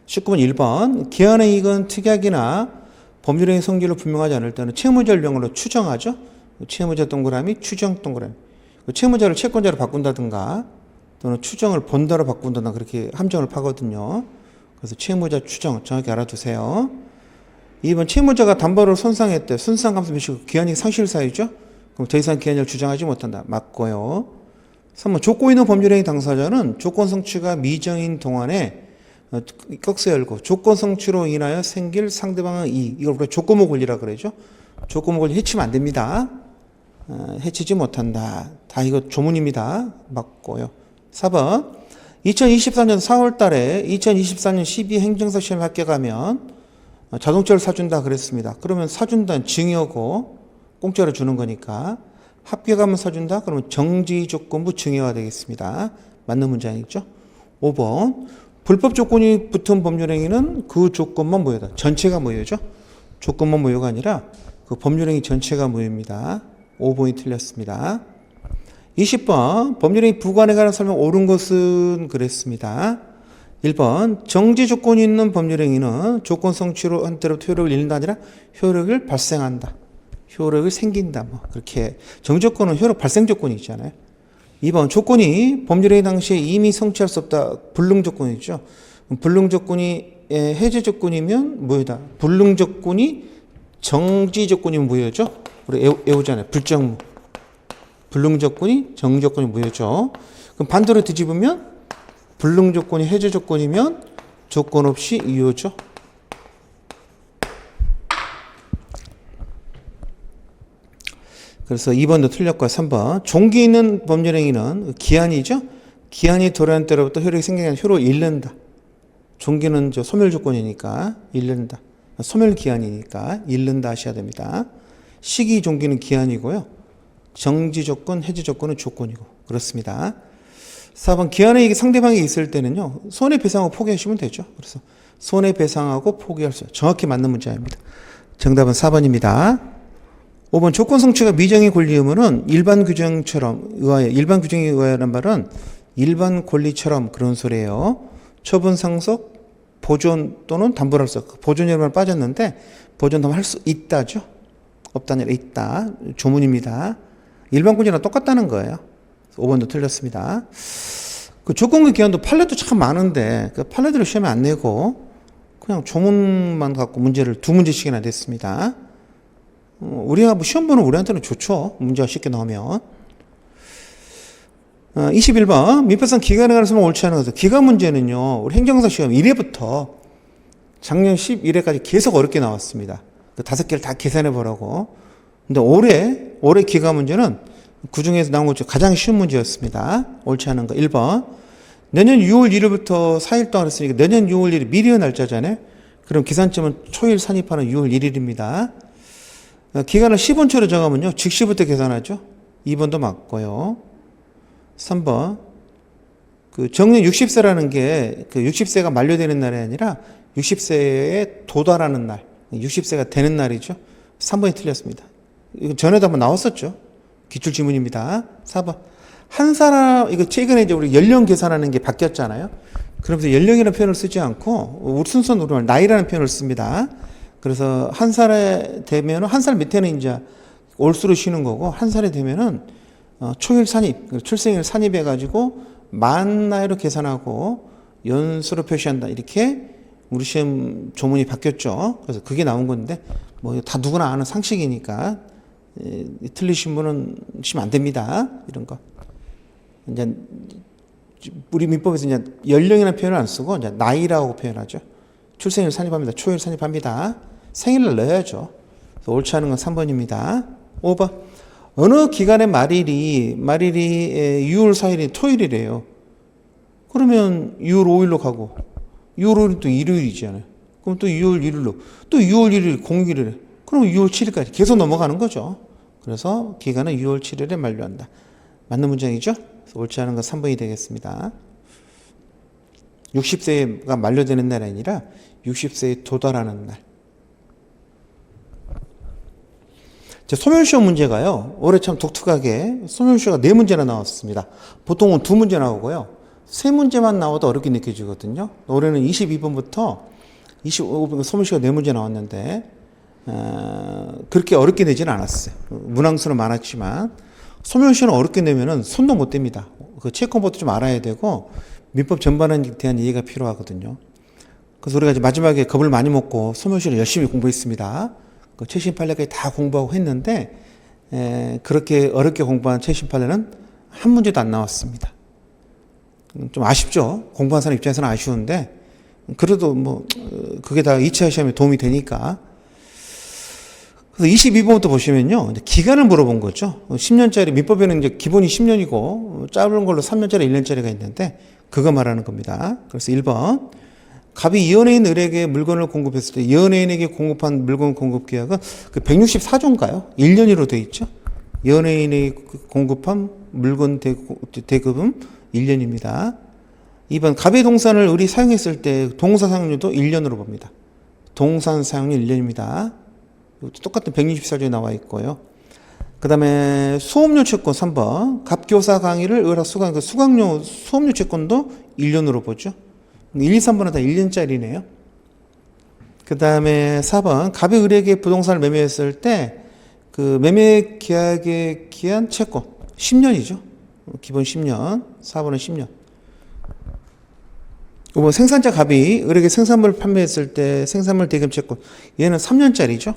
19번 1번 기한의 이익은 특약이나 법률행위 성질로 분명하지 않을 때는 채무자를 용어로 추정하죠. 채무자 동그라미, 추정 동그라미. 채무자를 채권자로 바꾼다든가 또는 추정을 본다로 바꾼다든가 그렇게 함정을 파거든요. 그래서 채무자 추정 정확히 알아두세요. 2번 채무자가 담보를 손상했대. 손상감소 미치고 기한이 상실사유죠. 그럼 더 이상 기한을 주장하지 못한다. 맞고요. 3번 족고 있는 법률행위 당사자는 조건 성취가 미정인 동안에 꺽쇠 열고 조건 성취로 인하여 생길 상대방의 이익. 이걸 우리가 조건모 권리라 그러죠. 조건모 권리 해치면 안 됩니다. 해치지 못한다. 다 이거 조문입니다. 맞고요. 4번 2024년 4월 달에 2024년 12 행정사 시험 합격하면 자동차를 사준다 그랬습니다. 그러면 사준다는 증여고 공짜로 주는 거니까 합격하면 사준다? 그러면 정지조건부 증여가 되겠습니다. 맞는 문장이죠. 5번 불법 조건이 붙은 법률행위는 그 조건만 무효다. 전체가 무효죠. 조건만 무효가 아니라 그 법률행위 전체가 무효입니다. 5번이 틀렸습니다. 20번 법률행위 부관에 관한 설명 옳은 것은 그랬습니다. 1번 정지 조건이 있는 법률행위는 조건 성취로 한때로부터 효력을 잃는다 아니라 효력을 발생한다. 효력을 생긴다. 뭐 그렇게 정지조건은 효력 발생 조건이 있잖아요. 2번 조건이 법률행위 당시에 이미 성취할 수 없다. 불능 조건이죠. 불능 조건이 해제 조건이면 무효다. 불능 조건이 정지 조건이면 무효죠. 우리 외우잖아요. 불정무. 불능 조건이 정지 조건이 무효죠. 그럼 반대로 뒤집으면 불능 조건이 해제 조건이면 조건 없이 유효죠. 그래서 2번도 틀렸고 3번 종기 있는 법률행위는 기한이죠. 기한이 도래한 때로부터 효력이 생기게 아니라 효력을 잃는다. 종기는 소멸 조건이니까 잃는다. 소멸 기한이니까 잃는다 하셔야 됩니다. 시기 종기는 기한이고요. 정지 조건, 해지 조건은 조건이고 그렇습니다. 4번 기한에 상대방이 있을 때는요. 손해배상하고 포기하시면 되죠. 그래서 손해배상하고 포기할 수 정확히 맞는 문자입니다. 정답은 4번입니다. 5번 조건 성취가 미정의 권리의무는 일반 규정처럼 의하여 일반 규정에 의하여란 말은 일반 권리처럼 그런 소리예요. 처분 상속, 보존 또는 담보를 할 수 없고 보존이라는 말 빠졌는데 보존 담보할 수 있다죠. 없다는 아니라 있다. 조문입니다. 일반 권리랑 똑같다는 거예요. 5번도 틀렸습니다. 그 조건과 기한도 판례도 참 많은데 그 판례대로 시험에 안 내고 그냥 조문만 갖고 문제를 2문제씩이나 냈습니다. 우리가 시험 보는 우리한테는 좋죠. 문제가 쉽게 나오면. 21번 민법상 기간에 관한 설명 옳지 않은 것은 기간 문제는요. 우리 행정사 시험 1회부터 작년 11회까지 계속 어렵게 나왔습니다. 그 5개를 다 계산해 보라고. 근데 올해 기간 문제는 그 중에서 나온 것 중 가장 쉬운 문제였습니다. 옳지 않은 거 1번. 내년 6월 1일부터 4일 동안 했으니까 내년 6월 1일 미리의 날짜잖아요. 그럼 기산점은 초일 산입하는 6월 1일입니다. 기간을 10원초로 정하면요. 즉시부터 계산하죠. 2번도 맞고요. 3번. 그 정년 60세라는 게 그 60세가 만료되는 날이 아니라 60세에 도달하는 날. 60세가 되는 날이죠. 3번이 틀렸습니다. 이거 전에도 한번 나왔었죠. 기출지문입니다. 4번. 한 사람, 이거 최근에 이제 우리 연령 계산하는 게 바뀌었잖아요. 그러면서 연령이라는 표현을 쓰지 않고 우리 순수한 우리말 나이라는 표현을 씁니다. 그래서 한 살에 되면 한 살 밑에는 이제 올수로 쉬는 거고 한 살이 되면은 초일 산입, 출생일 산입해가지고 만 나이로 계산하고 연수로 표시한다. 이렇게 우리 시험 조문이 바뀌었죠. 그래서 그게 나온 건데 뭐 다 누구나 아는 상식이니까 틀리신 분은 시면 안 됩니다. 이런 거. 이제 우리 민법에서 이제 연령이라는 표현을 안 쓰고 이제 나이라고 표현하죠. 출생일 산입합니다. 초일 산입합니다. 생일을 넣어야죠. 그래서 옳지 않은 건 3번입니다. 5번. 어느 기간의 말일이 6월 4일이 토요일이래요. 그러면 6월 5일로 가고 6월 5일은 또 일요일이잖아요. 그럼 또 6월 1일로 또 6월 1일 공휴일이래. 그럼 6월 7일까지 계속 넘어가는 거죠. 그래서 기간은 6월 7일에 만료한다. 맞는 문장이죠? 그래서 옳지 않은 건 3번이 되겠습니다. 60세가 만료되는 날이 아니라 60세에 도달하는 날. 소멸시험 문제가요. 올해 참 독특하게 소멸시험가 4문제나 나왔습니다. 보통은 2문제 나오고요. 3문제만 나와도 어렵게 느껴지거든요. 올해는 22번부터 25번 소멸시험가 4문제 나왔는데 그렇게 어렵게 내지는 않았어요. 문항수는 많았지만 소멸시험을 어렵게 내면은 손도 못 댑니다. 그 체크법도 좀 알아야 되고 민법 전반에 대한 이해가 필요하거든요. 그래서 우리가 이제 마지막에 겁을 많이 먹고 소멸시험을 열심히 공부했습니다. 그 최신 판례까지 다 공부하고 했는데 그렇게 어렵게 공부한 최신 판례는 한 문제도 안 나왔습니다. 좀 아쉽죠. 공부한 사람 입장에서는 아쉬운데 그래도 뭐 그게 다 2차 시험에 도움이 되니까. 그래서 22번부터 보시면요. 이제 기간을 물어본 거죠. 10년짜리 민법에는 이제 기본이 10년이고 짧은 걸로 3년짜리 1년짜리가 있는데 그거 말하는 겁니다. 그래서 1번. 갑이 연예인 을에게 물건을 공급했을 때 연예인에게 공급한 물건 공급 계약은 그 164조인가요? 1년으로 되어 있죠. 연예인에게 공급한 물건 대급은 1년입니다. 2번. 갑의 동산을 을이 사용했을 때 동사 사용료도 1년으로 봅니다. 동산 사용료 1년입니다. 똑같은 164조에 나와 있고요. 그 다음에 수업료 채권 3번. 갑교사 강의를 을하 수강, 그 수강료, 수업료 채권도 1년으로 보죠. 1, 2, 3번은 다 1년짜리네요. 그 다음에 4번. 갑이 을에게 부동산을 매매했을 때 그 매매 계약의 기한 채권 10년이죠. 기본 10년. 4번은 10년. 5번. 생산자 갑이 을에게 생산물을 판매했을 때 생산물 대금 채권. 얘는 3년짜리죠.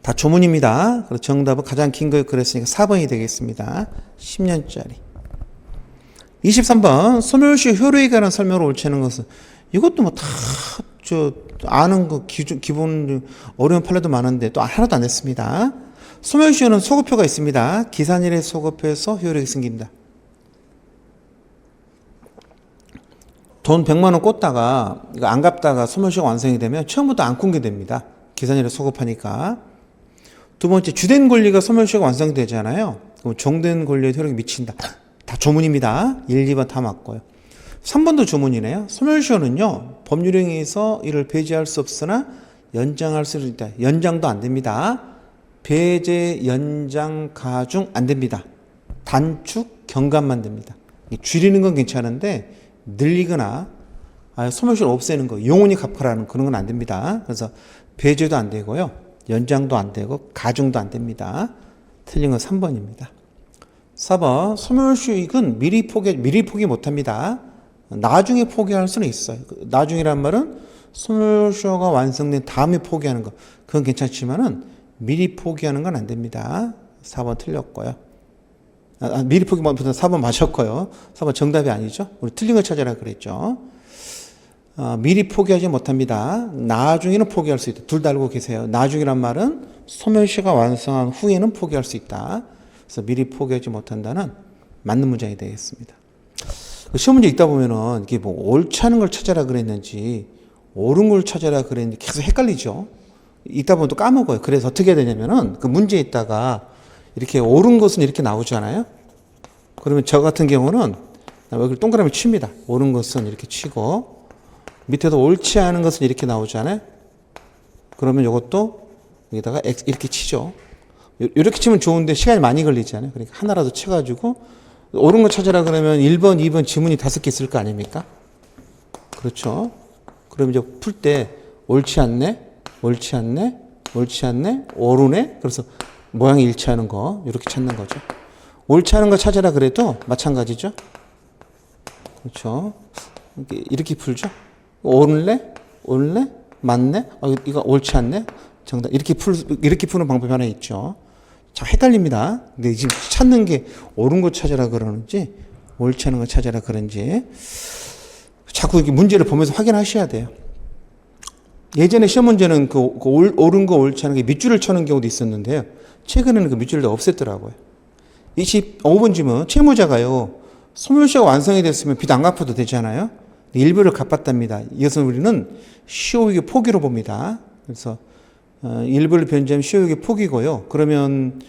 다 조문입니다. 그래서 정답은 가장 긴 거 그랬으니까 4번이 되겠습니다. 10년짜리. 23번. 소멸시 효력에 관한 설명을 옳지 않은 것은 이것도 뭐 다 아는 거 기본 어려운 판례도 많은데 또 하나도 안 했습니다. 소멸시효는 소급표가 있습니다. 기산일의 소급표에서 효력이 생깁니다. 돈 100만 원 꽂다가 이거 안 갚다가 소멸시효가 완성이 되면 처음부터 안 꾼게 됩니다. 기산일에 소급하니까. 두 번째, 주된 권리가 소멸시효가 완성되잖아요. 그럼 종된 권리에 효력이 미친다. 다 조문입니다. 1, 2번 다 맞고요. 3번도 조문이네요. 소멸시효는요, 법률행위에 의해서 이를 배제할 수 없으나 연장할 수 있다. 연장도 안 됩니다. 배제, 연장, 가중 안 됩니다. 단축, 경감만 됩니다. 줄이는 건 괜찮은데 늘리거나 소멸시효를 없애는 거, 영원히 갚아라는 그런 건 안 됩니다. 그래서 배제도 안 되고요. 연장도 안 되고 가중도 안 됩니다. 틀린 건 3번입니다. 4번. 소멸시효익은 미리 포기 못합니다. 나중에 포기할 수는 있어요. 나중이란 말은 소멸시효가 완성된 다음에 포기하는 거. 그건 괜찮지만은 미리 포기하는 건 안 됩니다. 4번 틀렸고요. 미리 포기 못하면 4번 맞았고요. 4번 정답이 아니죠. 우리 틀린 걸 찾아라 그랬죠. 미리 포기하지 못합니다. 나중에는 포기할 수 있다. 둘 다 알고 계세요. 나중이란 말은 소멸시효가 완성한 후에는 포기할 수 있다. 그래서 미리 포기하지 못한다는 맞는 문장이 되겠습니다. 시험 문제 있다 보면은 이게 뭐 옳지 않은 걸 찾아라 그랬는지 옳은 걸 찾아라 그랬는지 계속 헷갈리죠. 있다 보면 또 까먹어요. 그래서 어떻게 해야 되냐면은 그 문제에 있다가 이렇게 옳은 것은 이렇게 나오잖아요. 그러면 저 같은 경우는 여기 동그라미 칩니다. 옳은 것은 이렇게 치고 밑에도 옳지 않은 것은 이렇게 나오잖아요. 그러면 이것도 여기다가 X 이렇게 치죠. 이렇게 치면 좋은데 시간이 많이 걸리잖아요. 그러니까 하나라도 쳐가지고 옳은 거 찾아라 그러면 1번, 2번 지문이 5개 있을 거 아닙니까? 그렇죠. 그럼 이제 풀 때 옳지 않네, 옳지 않네, 옳지 않네, 옳으네. 그래서 모양이 일치하는 거 이렇게 찾는 거죠. 옳지 않은 거 찾아라 그래도 마찬가지죠. 그렇죠. 이렇게 풀죠. 옳네, 옳네, 맞네. 이거 옳지 않네. 정답. 이렇게 푸는 방법이 하나 있죠. 자, 헷갈립니다. 근데 지금 찾는 게 옳은 거 찾아라 그러는지 옳지 않은 거 찾아라 그런지 자꾸 이렇게 문제를 보면서 확인하셔야 돼요. 예전에 시험 문제는 옳은 거 옳지 않은 게 밑줄을 쳐는 경우도 있었는데요. 최근에는 그 밑줄을 없앴더라고요. 25번 지문 채무자가요. 소멸시효가 완성이 됐으면 빚 안 갚아도 되잖아요. 일부를 갚았답니다. 이것은 우리는 시효익의 포기로 봅니다. 그래서 일부를 변제하면 시효익의 포기고요. 그러면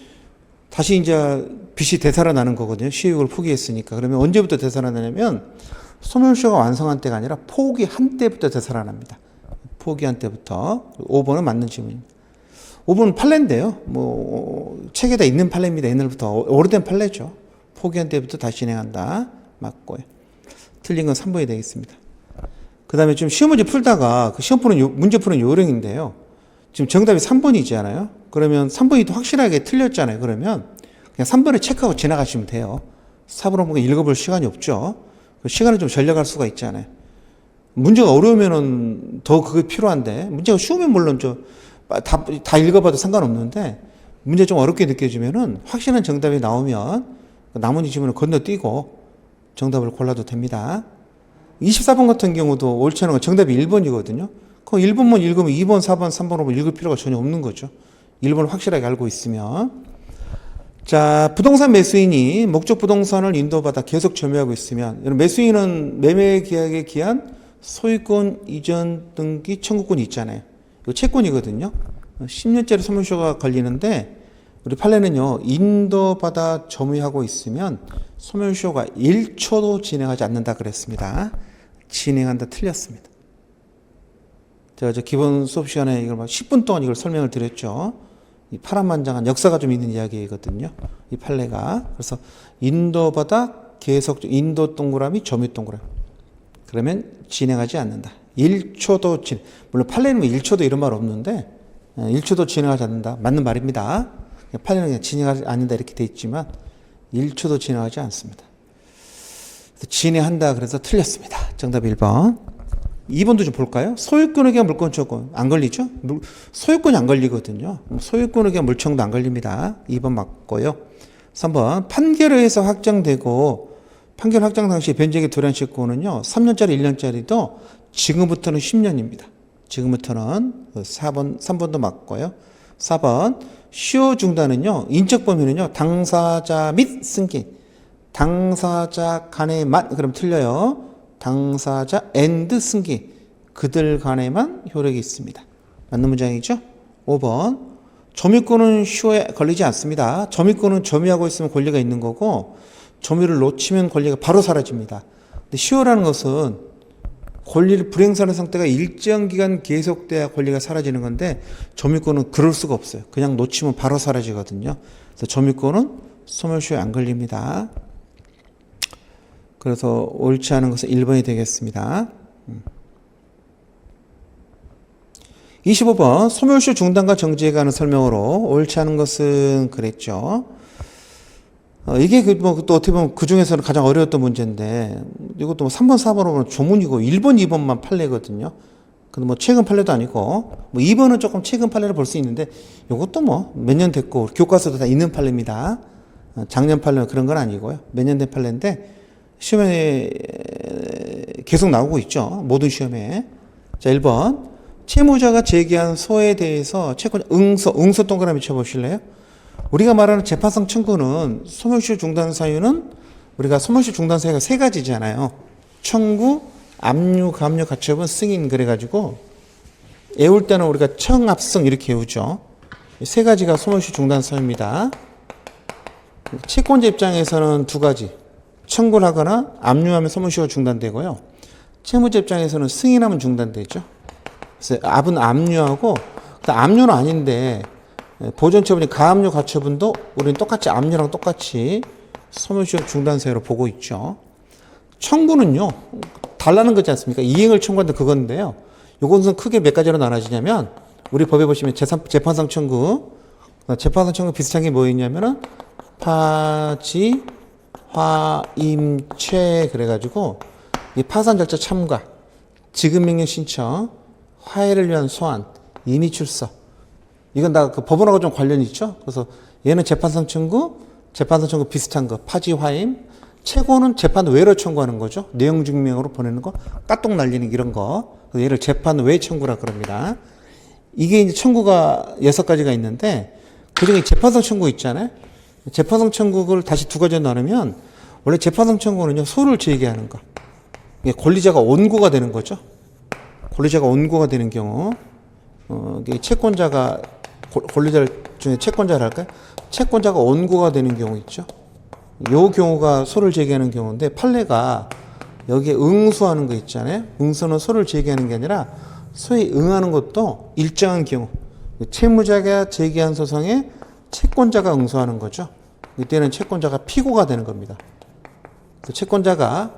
다시 이제 빚이 되살아나는 거거든요. 시효익을 포기했으니까. 그러면 언제부터 되살아나냐면 소멸시효가 완성한 때가 아니라 포기한 때부터 되살아납니다. 포기한 때부터. 5번은 맞는 질문입니다. 5번은 판례인데요. 뭐 책에다 있는 판례입니다. 옛날부터 오래된 판례죠. 포기한 때부터 다시 진행한다. 맞고요. 틀린 건 3번이 되겠습니다. 그 다음에 좀 시험 문제 풀다가 그 시험 푸는 문제 푸는 요령인데요. 지금 정답이 3번이잖아요. 그러면 3번이 또 확실하게 틀렸잖아요. 그러면 그냥 3번을 체크하고 지나가시면 돼요. 4번은 뭔가 읽어볼 시간이 없죠. 시간을 좀 절약할 수가 있잖아요. 문제가 어려우면은 더 그게 필요한데, 문제가 쉬우면 물론 다 읽어봐도 상관없는데, 문제 좀 어렵게 느껴지면은 확실한 정답이 나오면 나머지 지문을 건너뛰고 정답을 골라도 됩니다. 24번 같은 경우도 옳지 않은 건 정답이 1번이거든요. 그럼 1번만 읽으면 2번, 4번, 3번, 5번 읽을 필요가 전혀 없는 거죠. 1번을 확실하게 알고 있으면. 자, 부동산 매수인이 목적 부동산을 인도받아 계속 점유하고 있으면, 매수인은 매매 계약에 기한 소유권 이전 등기 청구권이 있잖아요. 이거 채권이거든요. 10년짜리 소멸시효가 걸리는데, 우리 판례는요, 인도받아 점유하고 있으면 소멸시효가 1초도 진행하지 않는다 그랬습니다. 진행한다 틀렸습니다. 제가 기본 수업 시간에 이걸 막 10분 동안 이걸 설명을 드렸죠. 이 파란만장한 역사가 좀 있는 이야기거든요. 이 판례가. 그래서 인도받아 계속 인도 동그라미 점유 동그라미. 그러면 진행하지 않는다. 1초도 물론 판례는 1초도 이런 말 없는데 1초도 진행하지 않는다. 맞는 말입니다. 판례는 그냥 진행하지 않는다 이렇게 돼 있지만 1초도 진행하지 않습니다. 그래서 진행한다 그래서 틀렸습니다. 정답 1번. 2번도 좀 볼까요? 소유권에 기한 물권청구 안 걸리죠? 소유권이 안 걸리거든요. 소유권에 기한 물청도 안 걸립니다. 2번 맞고요. 3번 판결에 의해서 확정되고 판결 확정 당시 변제액의 도량채권은요. 3년짜리 1년짜리도 지금부터는 10년입니다. 지금부터는 3번도 맞고요. 4번 시효 중단은요. 인적 범위는요. 당사자 및 승계 당사자 간에만 그럼 틀려요. 당사자 and 승계 그들 간에만 효력이 있습니다. 맞는 문장이죠? 5번 점유권은 시효에 걸리지 않습니다. 점유권은 점유하고 있으면 권리가 있는 거고 점유를 놓치면 권리가 바로 사라집니다. 근데 시효라는 것은 권리를 불행사하는 상태가 일정 기간 계속돼야 권리가 사라지는 건데 점유권은 그럴 수가 없어요. 그냥 놓치면 바로 사라지거든요. 그래서 점유권은 소멸시효에 안 걸립니다. 그래서 옳지 않은 것은 1번이 되겠습니다. 25번 소멸시효 중단과 정지에 관한 설명으로 옳지 않은 것은 그랬죠. 이게 또 어떻게 보면 그 중에서는 가장 어려웠던 문제인데 이것도 3번, 4번으로 보면 조문이고 1번, 2번만 판례거든요. 근데 최근 판례도 아니고 2번은 조금 최근 판례를 볼 수 있는데 이것도 몇 년 됐고 교과서도 다 있는 판례입니다. 작년 판례는 그런 건 아니고요. 몇 년 된 판례인데 시험에 계속 나오고 있죠. 모든 시험에. 자, 1번. 채무자가 제기한 소에 대해서 채권 응소 동그라미 쳐보실래요? 우리가 말하는 재판상 청구는 소멸시효 중단 사유는 우리가 소멸시효 중단 사유가 세 가지잖아요. 청구, 압류, 감류, 가처분, 승인 그래가지고 애울 때는 우리가 청압승 이렇게 외우죠. 세 가지가 소멸시효 중단 사유입니다. 채권자 입장에서는 두 가지. 청구를 하거나 압류하면 소멸시효가 중단되고요. 채무자 입장에서는 승인하면 중단되죠. 그래서 압은 압류하고 압류는 아닌데 보존처분이 가압류 가처분도 우리는 똑같이 압류랑 똑같이 소멸시효 중단 사유로 보고 있죠. 청구는요. 달라는 거지 않습니까? 이행을 청구한다 그건데요. 이것은 크게 몇 가지로 나눠지냐면 우리 법에 보시면 재판상 청구 재판상 청구 비슷한 게 뭐 있냐면은 파지 화임최 그래가지고 이 파산 절차 참가, 지급명령 신청, 화해를 위한 소환, 임의 출석 이건 다 그 법원하고 좀 관련이 있죠. 그래서 얘는 재판상 청구 비슷한 거 파지 화임, 최고는 재판 외로 청구하는 거죠. 내용 증명으로 보내는 거, 까똑 날리는 이런 거. 그래서 얘를 재판 외 청구라 그럽니다. 이게 이제 청구가 6가지가 있는데 그중에 재판상 청구 있잖아요. 재판상 청구를 다시 두 가지로 나누면 원래 재판상 청구는요 소를 제기하는 거 권리자가 원고가 되는 거죠. 권리자가 원고가 되는 경우 채권자가 권리자 중에 채권자를 할까요? 채권자가 원고가 되는 경우 있죠. 요 경우가 소를 제기하는 경우인데 판례가 여기에 응소하는 거 있잖아요. 응소는 소를 제기하는 게 아니라 소에 응하는 것도 일정한 경우 채무자가 제기한 소송에 채권자가 응소하는 거죠. 이때는 채권자가 피고가 되는 겁니다. 그 채권자가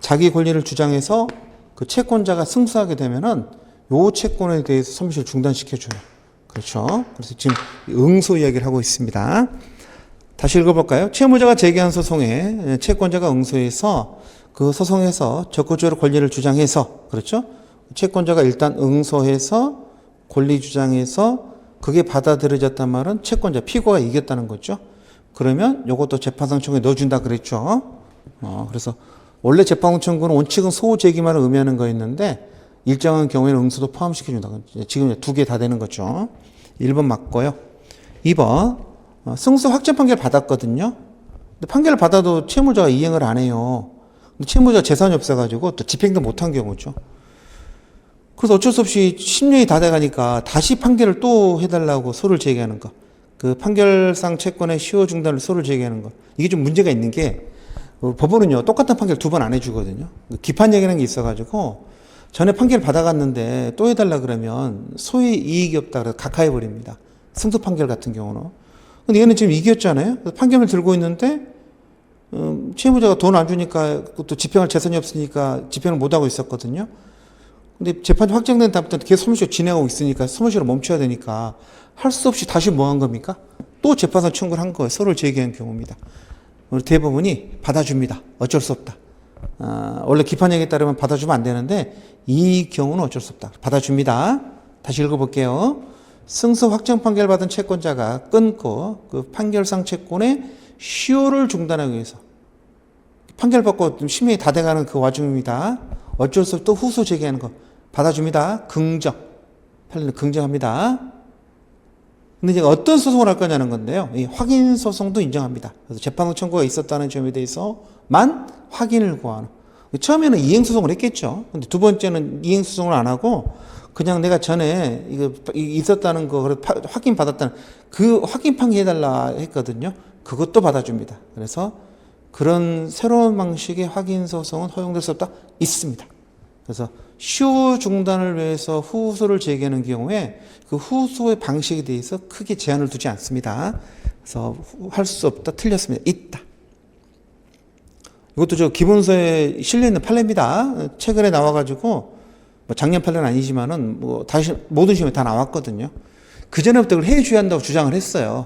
자기 권리를 주장해서 그 채권자가 승소하게 되면은 요 채권에 대해서 소멸시효를 중단시켜줘요. 그렇죠. 그래서 지금 응소 이야기를 하고 있습니다. 다시 읽어볼까요? 채무자가 제기한 소송에 채권자가 응소해서 그 소송에서 적극적으로 권리를 주장해서 그렇죠. 채권자가 일단 응소해서 권리 주장해서 그게 받아들여졌단 말은 채권자 피고가 이겼다는 거죠. 그러면 이것도 재판상 청구에 넣어준다 그랬죠. 그래서 원래 재판상 청구는 원칙은 소 제기만을 의미하는 거였는데 일정한 경우에는 응소도 포함시켜준다. 지금 2개 다 되는 거죠. 1번 맞고요. 2번 승소 확정 판결 받았거든요. 근데 판결을 받아도 채무자가 이행을 안 해요. 근데 채무자 재산이 없어가지고 또 집행도 못한 경우죠. 그래서 어쩔 수 없이 10년이 다 돼가니까 다시 판결을 또 해달라고 소를 제기하는 거. 그 판결상 채권의 시효 중단을 소를 제기하는 거. 이게 좀 문제가 있는 게 법원은요 똑같은 판결 두 번 안 해주거든요. 기판 얘기라는 게 있어가지고 전에 판결 받아갔는데 또 해달라 그러면 소의 이익이 없다 그래서 각하해버립니다. 승소 판결 같은 경우는. 근데 얘는 지금 이겼잖아요. 그래서 판결을 들고 있는데 채무자가 돈 안 주니까 또 집행할 재산이 없으니까 집행을 못 하고 있었거든요. 근데 재판이 확정된 다음부터 계속 소멸시효 진행하고 있으니까 소멸시효를 멈춰야 되니까 할 수 없이 다시 뭐 한 겁니까? 또 재판소 청구를 한 거예요. 소를 제기한 경우입니다. 우리 대법원이 받아줍니다. 어쩔 수 없다. 원래 기판형에 따르면 받아주면 안 되는데 이 경우는 어쩔 수 없다. 받아줍니다. 다시 읽어볼게요. 승소 확정 판결 받은 채권자가 끊고 그 판결상 채권의 시효를 중단하기 위해서 판결 받고 10년이 다 돼가는 그 와중입니다. 어쩔 수 없이 또 후소 제기하는 거 받아줍니다. 긍정. 판례는 긍정합니다. 근데 이제 어떤 소송을 할 거냐는 건데요. 이 확인 소송도 인정합니다. 그래서 재판소 청구가 있었다는 점에 대해서만 확인을 구하는. 처음에는 이행 소송을 했겠죠. 근데 두 번째는 이행 소송을 안 하고 그냥 내가 전에 이거 있었다는 거 확인 받았다는 그 확인 판결해달라 했거든요. 그것도 받아줍니다. 그래서 그런 새로운 방식의 확인 소송은 허용될 수 없다? 있습니다. 그래서 시효 중단을 위해서 후소를 제기하는 경우에 그 후소의 방식에 대해서 크게 제한을 두지 않습니다. 그래서 할 수 없다, 틀렸습니다. 있다. 이것도 저 기본서에 실려있는 판례입니다. 최근에 나와가지고 뭐 작년 판례는 아니지만은 뭐 다시 모든 시험에 다 나왔거든요. 그 전에부터 그걸 해줘야 한다고 주장을 했어요.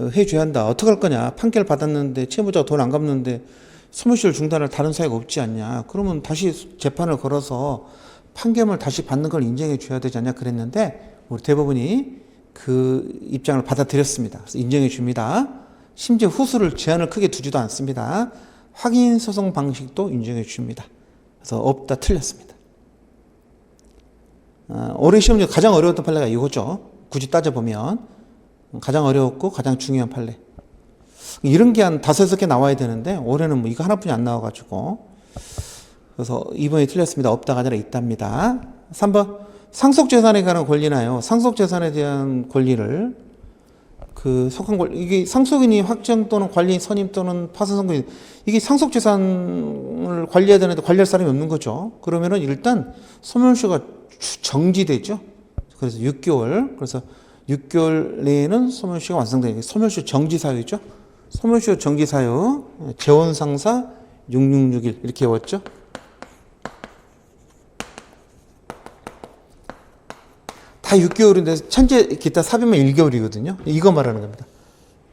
해줘야 한다. 어떻게 할 거냐? 판결 받았는데 채무자가 돈 안 갚는데 소멸시효 중단할 다른 사유가 없지 않냐? 그러면 다시 재판을 걸어서 판결을 다시 받는 걸 인정해 줘야 되지 않냐? 그랬는데 우리 대법원이 그 입장을 받아들였습니다. 그래서 인정해 줍니다. 심지어 후수를 제한을 크게 두지도 않습니다. 확인 소송 방식도 인정해 줍니다. 그래서 없다, 틀렸습니다. 올해 시험 중 가장 어려웠던 판례가 이거죠. 굳이 따져보면 가장 어려웠고 가장 중요한 판례. 이런 게 한 5-6개 나와야 되는데 올해는 뭐 이거 하나뿐이 안 나와가지고 그래서 이번에 틀렸습니다. 없다가 아니라 있답니다. 3번 상속재산에 관한 권리나요. 상속재산에 대한 권리를 그 속한 권리 이게 상속인이 확정 또는 관리인 선임 또는 파산선고인 이게 상속재산을 관리해야 되는데 관리할 사람이 없는 거죠. 그러면은 일단 소멸시효가 정지되죠. 그래서 6개월 그래서 6개월 내에는 소멸시효가 완성되는 소멸시효 정지 사유죠. 소멸시효 정지 사유 재원상사 6661 이렇게 외웠죠. 다 6개월인데 천재 기타 사비면 1개월이거든요. 이거 말하는 겁니다.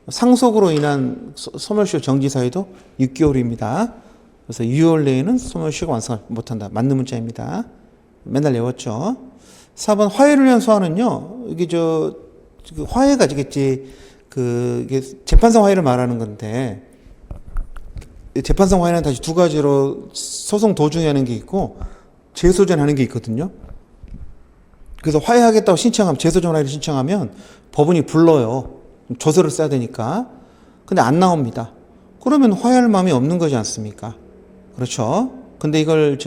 상속으로 인한 소멸시효 정지 사유도 6개월입니다. 그래서 6개월 내에는 소멸시효가 완성을 못한다. 맞는 문자입니다. 맨날 외웠죠. 4번 화해를 위한 소환은요. 이게 화해가 이게 재판상 화해를 말하는 건데 재판상 화해는 다시 두 가지로 소송 도중에 하는 게 있고 재소전 하는 게 있거든요. 그래서 화해하겠다고 신청하면 재소전 화해를 신청하면 법원이 불러요. 조서를 써야 되니까. 근데 안 나옵니다. 그러면 화해할 마음이 없는 거지 않습니까? 그렇죠. 근데 이걸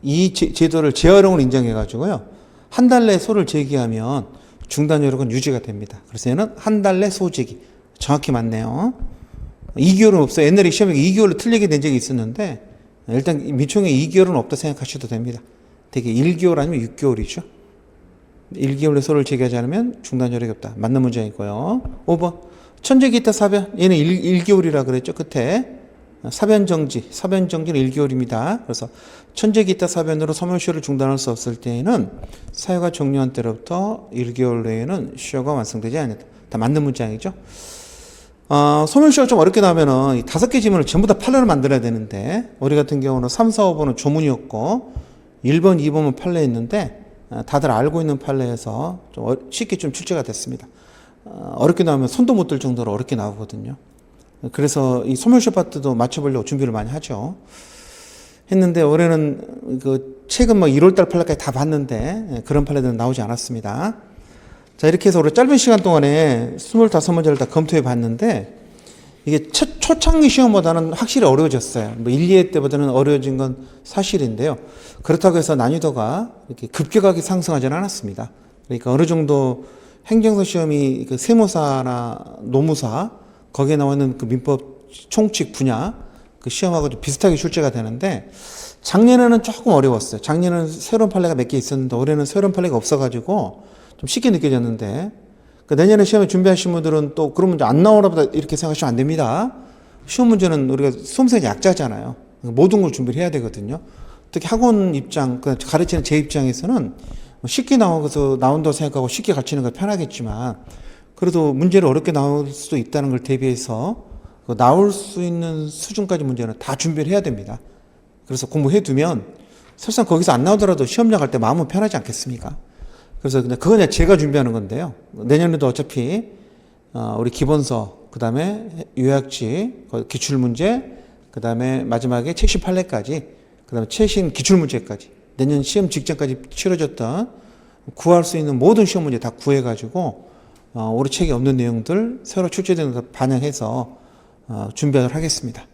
이 제도를 재활용을 인정해 가지고요. 한 달 내에 소를 제기하면 중단 여력은 유지가 됩니다. 그래서 얘는 한 달 내 소제기. 정확히 맞네요. 2개월은 없어요. 옛날에 시험에 2개월로 틀리게 된 적이 있었는데 일단 민총에 2개월은 없다 생각하셔도 됩니다. 되게 1개월 아니면 6개월이죠. 1개월 내 소를 제기하지 않으면 중단 여력이 없다. 맞는 문장이고요. 5번 천재기타 사변 얘는 1개월이라 그랬죠. 끝에 사변정지 사변 정지는 1개월입니다. 그래서 천재기타 사변으로 소멸시효를 중단할 수 없을 때에는 사유가 종료한 때로부터 1개월 내에는 시효가 완성되지 않는다. 다 맞는 문장이죠. 소멸시효가 좀 어렵게 나오면은 이 5개 지문을 전부 다 판례로 만들어야 되는데 우리 같은 경우는 3, 4, 5번은 조문이었고 1번, 2번은 판례였는데 다들 알고 있는 판례에서 좀 쉽게 좀 출제가 됐습니다. 어렵게 나오면 손도 못 들 정도로 어렵게 나오거든요. 그래서 이 소멸시효 파트도 맞춰보려고 준비를 많이 하죠. 했는데 올해는 최근 1월달 판례까지 다 봤는데 그런 판례들은 나오지 않았습니다. 자, 이렇게 해서 우리 짧은 시간 동안에 25문제를 다 검토해 봤는데, 이게 초창기 시험보다는 확실히 어려워졌어요. 뭐 1, 2회 때보다는 어려워진 건 사실인데요. 그렇다고 해서 난이도가 이렇게 급격하게 상승하지는 않았습니다. 그러니까 어느 정도 행정사 시험이 그 세무사나 노무사, 거기에 나와 있는 그 민법 총칙 분야, 그 시험하고 좀 비슷하게 출제가 되는데, 작년에는 조금 어려웠어요. 작년에는 새로운 판례가 몇 개 있었는데, 올해는 새로운 판례가 없어가지고 좀 쉽게 느껴졌는데, 그 내년에 시험에 준비하신 분들은 또 그런 문제 안 나오나 보다 이렇게 생각하시면 안 됩니다. 시험 문제는 우리가 수험생이 약자잖아요. 모든 걸 준비를 해야 되거든요. 특히 학원 입장, 가르치는 제 입장에서는 쉽게 나온다고 생각하고 쉽게 가르치는 건 편하겠지만, 그래도 문제를 어렵게 나올 수도 있다는 걸 대비해서 나올 수 있는 수준까지 문제는 다 준비를 해야 됩니다. 그래서 공부해 두면 설상 거기서 안 나오더라도 시험 나갈 때 마음은 편하지 않겠습니까? 그래서 그냥 제가 준비하는 건데요. 내년에도 어차피 우리 기본서, 그 다음에 요약지, 기출문제, 그 다음에 마지막에 최신 판례까지, 그 다음에 최신 기출문제까지, 내년 시험 직전까지 치러졌던 구할 수 있는 모든 시험 문제 다 구해가지고 올해 책에 없는 내용들 새로 출제되는 거 반영해서 준비하도록 하겠습니다.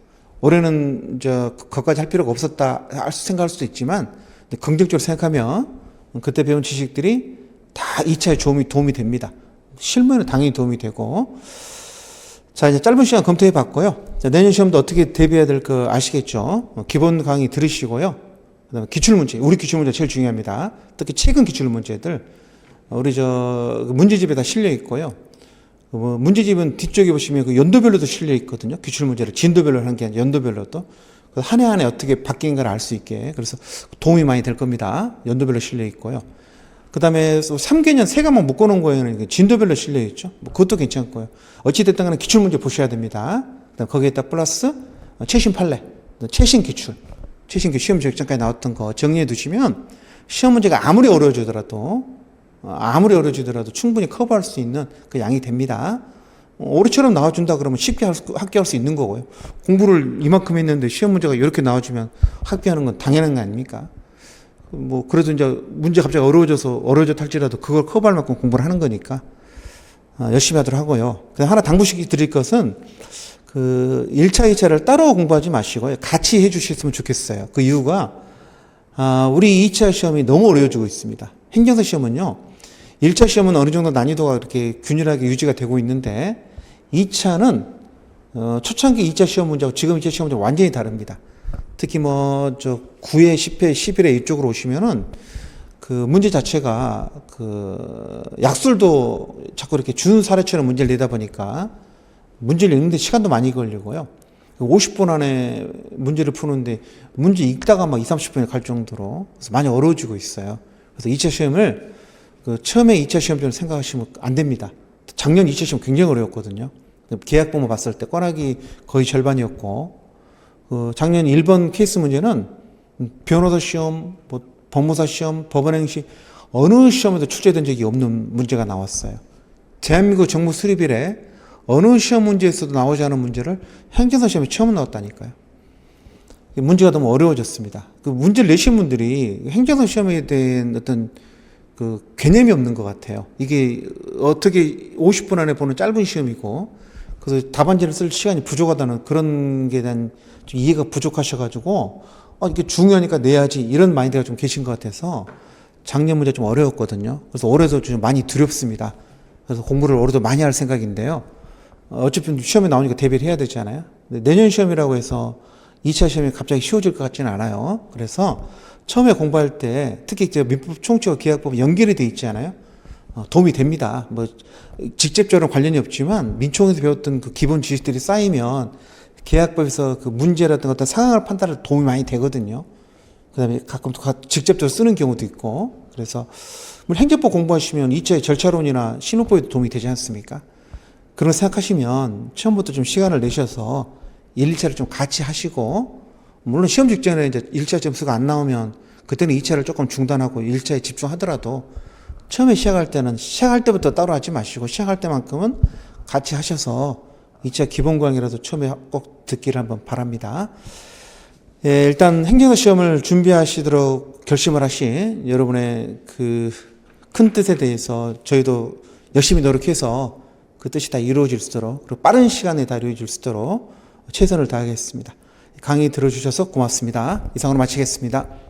올해는 그것까지 할 필요가 없었다 생각할 수도 있지만, 긍정적으로 생각하면 그때 배운 지식들이 다 2차에 도움이 됩니다. 실무에는 당연히 도움이 되고. 자, 이제 짧은 시간 검토해 봤고요. 자, 내년 시험도 어떻게 대비해야 될 거 아시겠죠? 기본 강의 들으시고요. 그다음에 기출문제, 우리 기출문제 제일 중요합니다. 특히 최근 기출문제들, 우리 문제집에 다 실려 있고요. 문제집은 뒤쪽에 보시면 그 연도별로도 실려 있거든요. 기출문제를 진도별로 하는 게 아니라 연도별로도. 한 해 한 해 어떻게 바뀐가를 알 수 있게. 그래서 도움이 많이 될 겁니다. 연도별로 실려 있고요. 그 다음에 3개년 3과목 묶어놓은 거에는 진도별로 실려 있죠. 그것도 괜찮고요. 어찌됐든 간에 기출문제 보셔야 됩니다. 거기에다 플러스 최신 판례, 최신 기출 시험 직전까지 나왔던 거 정리해 두시면 시험 문제가 아무리 어려워지더라도 충분히 커버할 수 있는 그 양이 됩니다. 올해처럼 나와준다 그러면 쉽게 합격할 수 있는 거고요. 공부를 이만큼 했는데 시험 문제가 이렇게 나와주면 합격하는 건 당연한 거 아닙니까? 그래도 이제 문제 갑자기 어려워졌다 할지라도 그걸 커버할 만큼 공부를 하는 거니까, 열심히 하도록 하고요. 하나 당부시켜 드릴 것은, 1차, 2차를 따로 공부하지 마시고요. 같이 해 주셨으면 좋겠어요. 그 이유가, 우리 2차 시험이 너무 어려워지고 있습니다. 행정사 시험은요, 1차 시험은 어느 정도 난이도가 이렇게 균일하게 유지가 되고 있는데, 2차는, 초창기 2차 시험 문제하고 지금 2차 시험 문제가 완전히 다릅니다. 특히 9회, 10회, 11회 이쪽으로 오시면은 그 문제 자체가 약술도 자꾸 이렇게 준 사례처럼 문제를 내다 보니까 문제를 읽는데 시간도 많이 걸리고요. 50분 안에 문제를 푸는데 문제 읽다가 막 30분이 갈 정도로 그래서 많이 어려워지고 있어요. 그래서 2차 시험을 처음에 2차 시험처럼 생각하시면 안 됩니다. 작년 2차 시험 굉장히 어려웠거든요. 계약본만 봤을 때 꽈락이 거의 절반이었고, 작년 1번 케이스 문제는 변호사 시험, 법무사 시험, 법원행시 어느 시험에도 출제된 적이 없는 문제가 나왔어요. 대한민국 정부 수립 이래 어느 시험 문제에서도 나오지 않은 문제를 행정사 시험에 처음 나왔다니까요. 문제가 너무 어려워졌습니다. 문제를 내신 분들이 행정사 시험에 대한 어떤 개념이 없는 것 같아요. 이게 어떻게 50분 안에 보는 짧은 시험이고, 그래서 답안지를 쓸 시간이 부족하다는 그런 게 대한 좀 이해가 부족하셔가지고, 이게 중요하니까 내야지, 이런 마인드가 좀 계신 것 같아서 작년 문제 좀 어려웠거든요. 그래서 올해도 좀 많이 두렵습니다. 그래서 공부를 올해도 많이 할 생각인데요. 어차피 시험에 나오니까 대비를 해야 되잖아요. 내년 시험이라고 해서 2차 시험이 갑자기 쉬워질 것 같지는 않아요. 그래서 처음에 공부할 때 특히 민법 총칙과 계약법 연결이 돼 있잖아요. 도움이 됩니다. 직접적으로 관련이 없지만 민총에서 배웠던 그 기본 지식들이 쌓이면 계약법에서 그 문제라든가 어떤 상황을 판단할 도움이 많이 되거든요. 그 다음에 가끔 직접적으로 쓰는 경우도 있고, 그래서 행정법 공부하시면 2차의 절차론이나 신호법에도 도움이 되지 않습니까? 그런 거 생각하시면 처음부터 좀 시간을 내셔서 1, 2차를 좀 같이 하시고, 물론 시험 직전에 이제 1차 점수가 안 나오면 그때는 2차를 조금 중단하고 1차에 집중하더라도 처음에 시작할 때부터 따로 하지 마시고 시작할 때만큼은 같이 하셔서 2차 기본 강의라도 처음에 꼭 듣기를 한번 바랍니다. 예, 일단 행정사 시험을 준비하시도록 결심을 하신 여러분의 그 큰 뜻에 대해서 저희도 열심히 노력해서 그 뜻이 다 이루어질 수 있도록 그리고 빠른 시간에 다 이루어질 수 있도록 최선을 다하겠습니다. 강의 들어주셔서 고맙습니다. 이상으로 마치겠습니다.